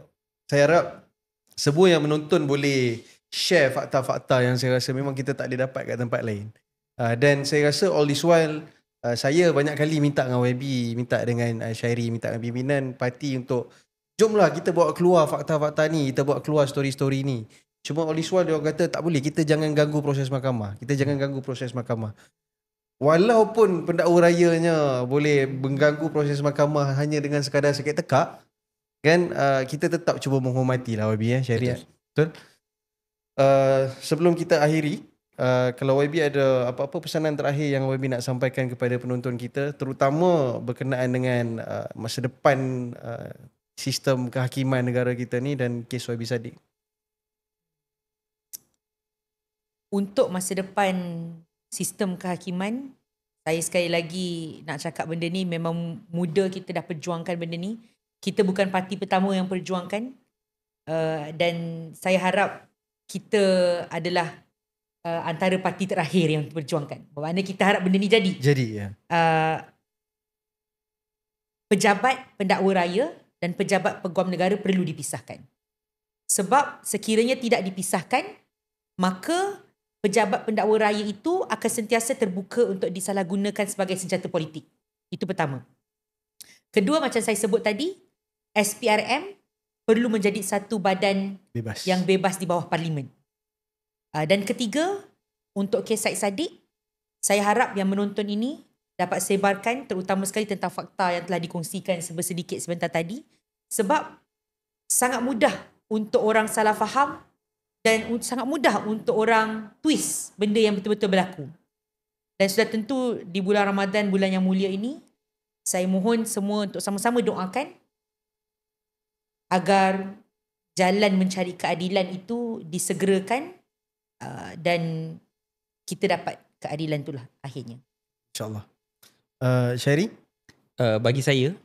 [SPEAKER 2] saya harap semua yang menonton boleh share fakta-fakta yang saya rasa memang kita tak boleh dapat kat tempat lain. Dan saya rasa all this while saya banyak kali minta dengan YB, minta dengan Syairi, minta dengan pimpinan parti untuk jomlah kita bawa keluar fakta-fakta ni, kita bawa keluar story-story ni. Cuma all this while dia orang kata tak boleh, kita jangan ganggu proses mahkamah. Walaupun pendakwa rayanya boleh mengganggu proses mahkamah hanya dengan sekadar sakit tekak, kan, kita tetap cuba menghormati lah YB syariat. Betul? Sebelum kita akhiri, kalau YB ada apa-apa pesanan terakhir yang YB nak sampaikan kepada penonton kita, terutama berkenaan dengan masa depan sistem kehakiman negara kita ni dan kes YB Saddiq.
[SPEAKER 1] Untuk masa depan sistem kehakiman, saya sekali lagi nak cakap benda ni memang muda kita dah perjuangkan benda ni. Kita bukan parti pertama yang perjuangkan, dan saya harap kita adalah antara parti terakhir yang perjuangkan. Bermakna kita harap benda ni jadi.
[SPEAKER 2] Ya.
[SPEAKER 1] Pejabat pendakwa raya dan pejabat peguam negara perlu dipisahkan. Sebab sekiranya tidak dipisahkan, maka pejabat pendakwa raya itu akan sentiasa terbuka untuk disalahgunakan sebagai senjata politik. Itu pertama. Kedua, macam saya sebut tadi, SPRM perlu menjadi satu badan yang bebas di bawah parlimen. Dan ketiga, untuk kes Syed Saddiq, saya harap yang menonton ini dapat sebarkan terutama sekali tentang fakta yang telah dikongsikan sedikit sebentar tadi. Sebab sangat mudah untuk orang salah faham dan sangat mudah untuk orang twist benda yang betul-betul berlaku. Dan sudah tentu di bulan Ramadan, bulan yang mulia ini, saya mohon semua untuk sama-sama doakan agar jalan mencari keadilan itu disegerakan dan kita dapat keadilan itulah akhirnya.
[SPEAKER 2] InsyaAllah. Syairi?
[SPEAKER 3] Bagi saya,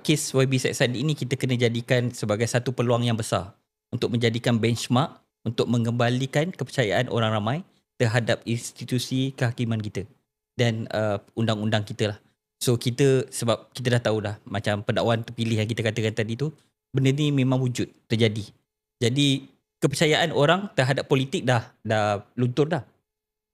[SPEAKER 3] kes YB Said Saddiq ini kita kena jadikan sebagai satu peluang yang besar untuk menjadikan benchmark untuk mengembalikan kepercayaan orang ramai terhadap institusi kehakiman kita dan undang-undang kita lah. So kita, sebab kita dah tahu dah macam pendakwaan terpilih yang kita katakan tadi tu, benda ni memang wujud, terjadi. Jadi kepercayaan orang terhadap politik dah luntur dah.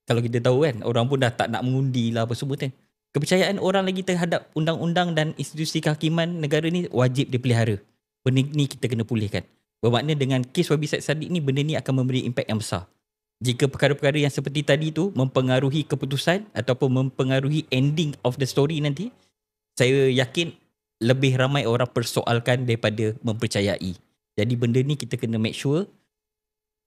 [SPEAKER 3] Kalau kita tahu kan, orang pun dah tak nak mengundi lah apa semua kan. Kepercayaan orang lagi terhadap undang-undang dan institusi kehakiman negara ni wajib dipelihara. Benda ni kita kena pulihkan. Bermakna dengan kes YB Said Saddiq ni, benda ni akan memberi impak yang besar. Jika perkara-perkara yang seperti tadi tu mempengaruhi keputusan ataupun mempengaruhi ending of the story nanti, saya yakin lebih ramai orang persoalkan daripada mempercayai. Jadi benda ni kita kena make sure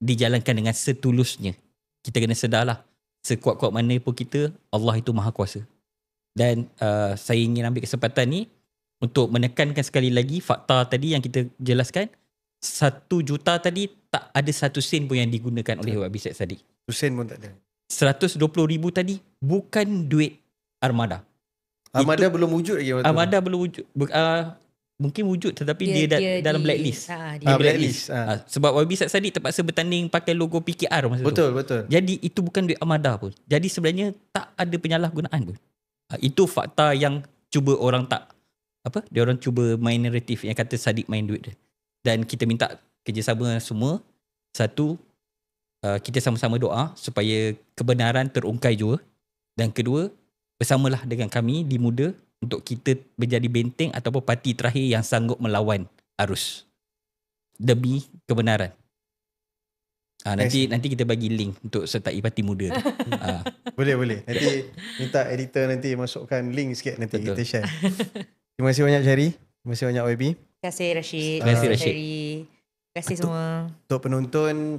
[SPEAKER 3] dijalankan dengan setulusnya. Kita kena sedarlah, sekuat-kuat mana pun kita, Allah itu maha kuasa. Dan saya ingin ambil kesempatan ni untuk menekankan sekali lagi fakta tadi yang kita jelaskan. 1 juta tadi tak ada 1 sen pun yang digunakan oleh YB Said Saddiq.
[SPEAKER 2] 1 sen pun tak ada.
[SPEAKER 3] 120,000 tadi bukan duit armada.
[SPEAKER 2] Armada belum wujud lagi waktu
[SPEAKER 3] Armada belum wujud. Mungkin wujud tetapi dia dalam blacklist.
[SPEAKER 1] Dia
[SPEAKER 2] blacklist.
[SPEAKER 3] Sebab YB Said Saddiq terpaksa bertanding pakai logo PKR masa tu.
[SPEAKER 2] Betul.
[SPEAKER 3] Jadi itu bukan duit armada pun. Jadi sebenarnya tak ada penyalahgunaan pun. Itu fakta yang cuba orang dia orang cuba main naratif yang kata Saddiq main duit dia. Dan kita minta kerjasama semua. Satu, kita sama-sama doa supaya kebenaran terungkai juga. Dan kedua, bersamalah dengan kami di Muda untuk kita menjadi benteng ataupun parti terakhir yang sanggup melawan arus demi kebenaran. Nanti kita bagi link untuk sertai parti Muda.
[SPEAKER 2] Boleh. Nanti minta editor nanti masukkan link sikit nanti.
[SPEAKER 3] Betul.
[SPEAKER 2] Kita share. Terima kasih banyak Syari. Terima kasih banyak YB.
[SPEAKER 1] Terima kasih Rashid.
[SPEAKER 3] Terima kasih, Rashid.
[SPEAKER 1] Terima kasih semua.
[SPEAKER 2] Untuk penonton,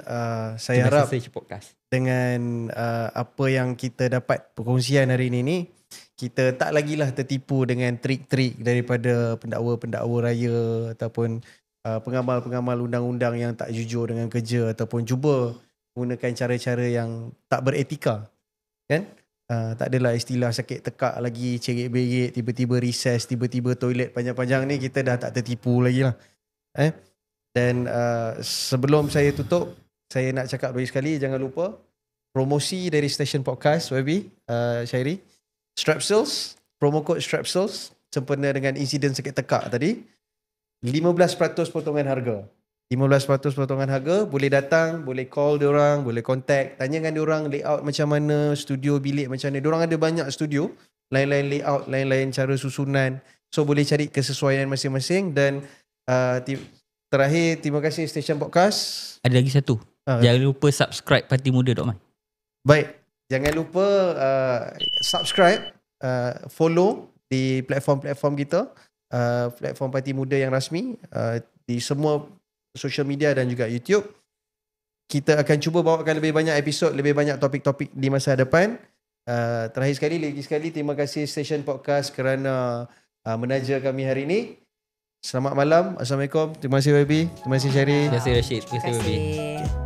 [SPEAKER 2] saya harap
[SPEAKER 3] podcast.
[SPEAKER 2] dengan apa yang kita dapat perkongsian hari ini, kita tak lagilah tertipu dengan trik-trik daripada pendakwa-pendakwa raya ataupun pengamal-pengamal undang-undang yang tak jujur dengan kerja ataupun cuba menggunakan cara-cara yang tak beretika. Kan? Tak adalah istilah sakit tekak lagi, cerit-berit, tiba-tiba recess, tiba-tiba toilet panjang-panjang ni, kita dah tak tertipu lagi lah. Dan sebelum saya tutup, saya nak cakap lagi sekali, jangan lupa promosi dari stesen podcast YB, Syairi. Strapsils, promo code Strapsils, sempena dengan insiden sakit tekak tadi, 15% potongan harga. 15% potongan harga, boleh datang, boleh call diorang, boleh contact, tanyakan diorang layout macam mana, studio bilik macam mana. Diorang ada banyak studio, lain-lain layout, lain-lain cara susunan. So boleh cari kesesuaian masing-masing. Dan terakhir, terima kasih stesen podcast.
[SPEAKER 3] Ada lagi satu. Jangan lupa subscribe Parti Muda Dr. Man.
[SPEAKER 2] Baik, jangan lupa subscribe, follow di platform-platform kita, platform Parti Muda yang rasmi, di semua social media dan juga YouTube. Kita akan cuba bawakan lebih banyak episod, lebih banyak topik-topik di masa depan. Terakhir sekali, terima kasih stesen podcast kerana menaja kami hari ini. Selamat malam. Assalamualaikum. Terima kasih YB. Terima kasih Syari.
[SPEAKER 3] Terima kasih Rashid. Terima kasih Baby.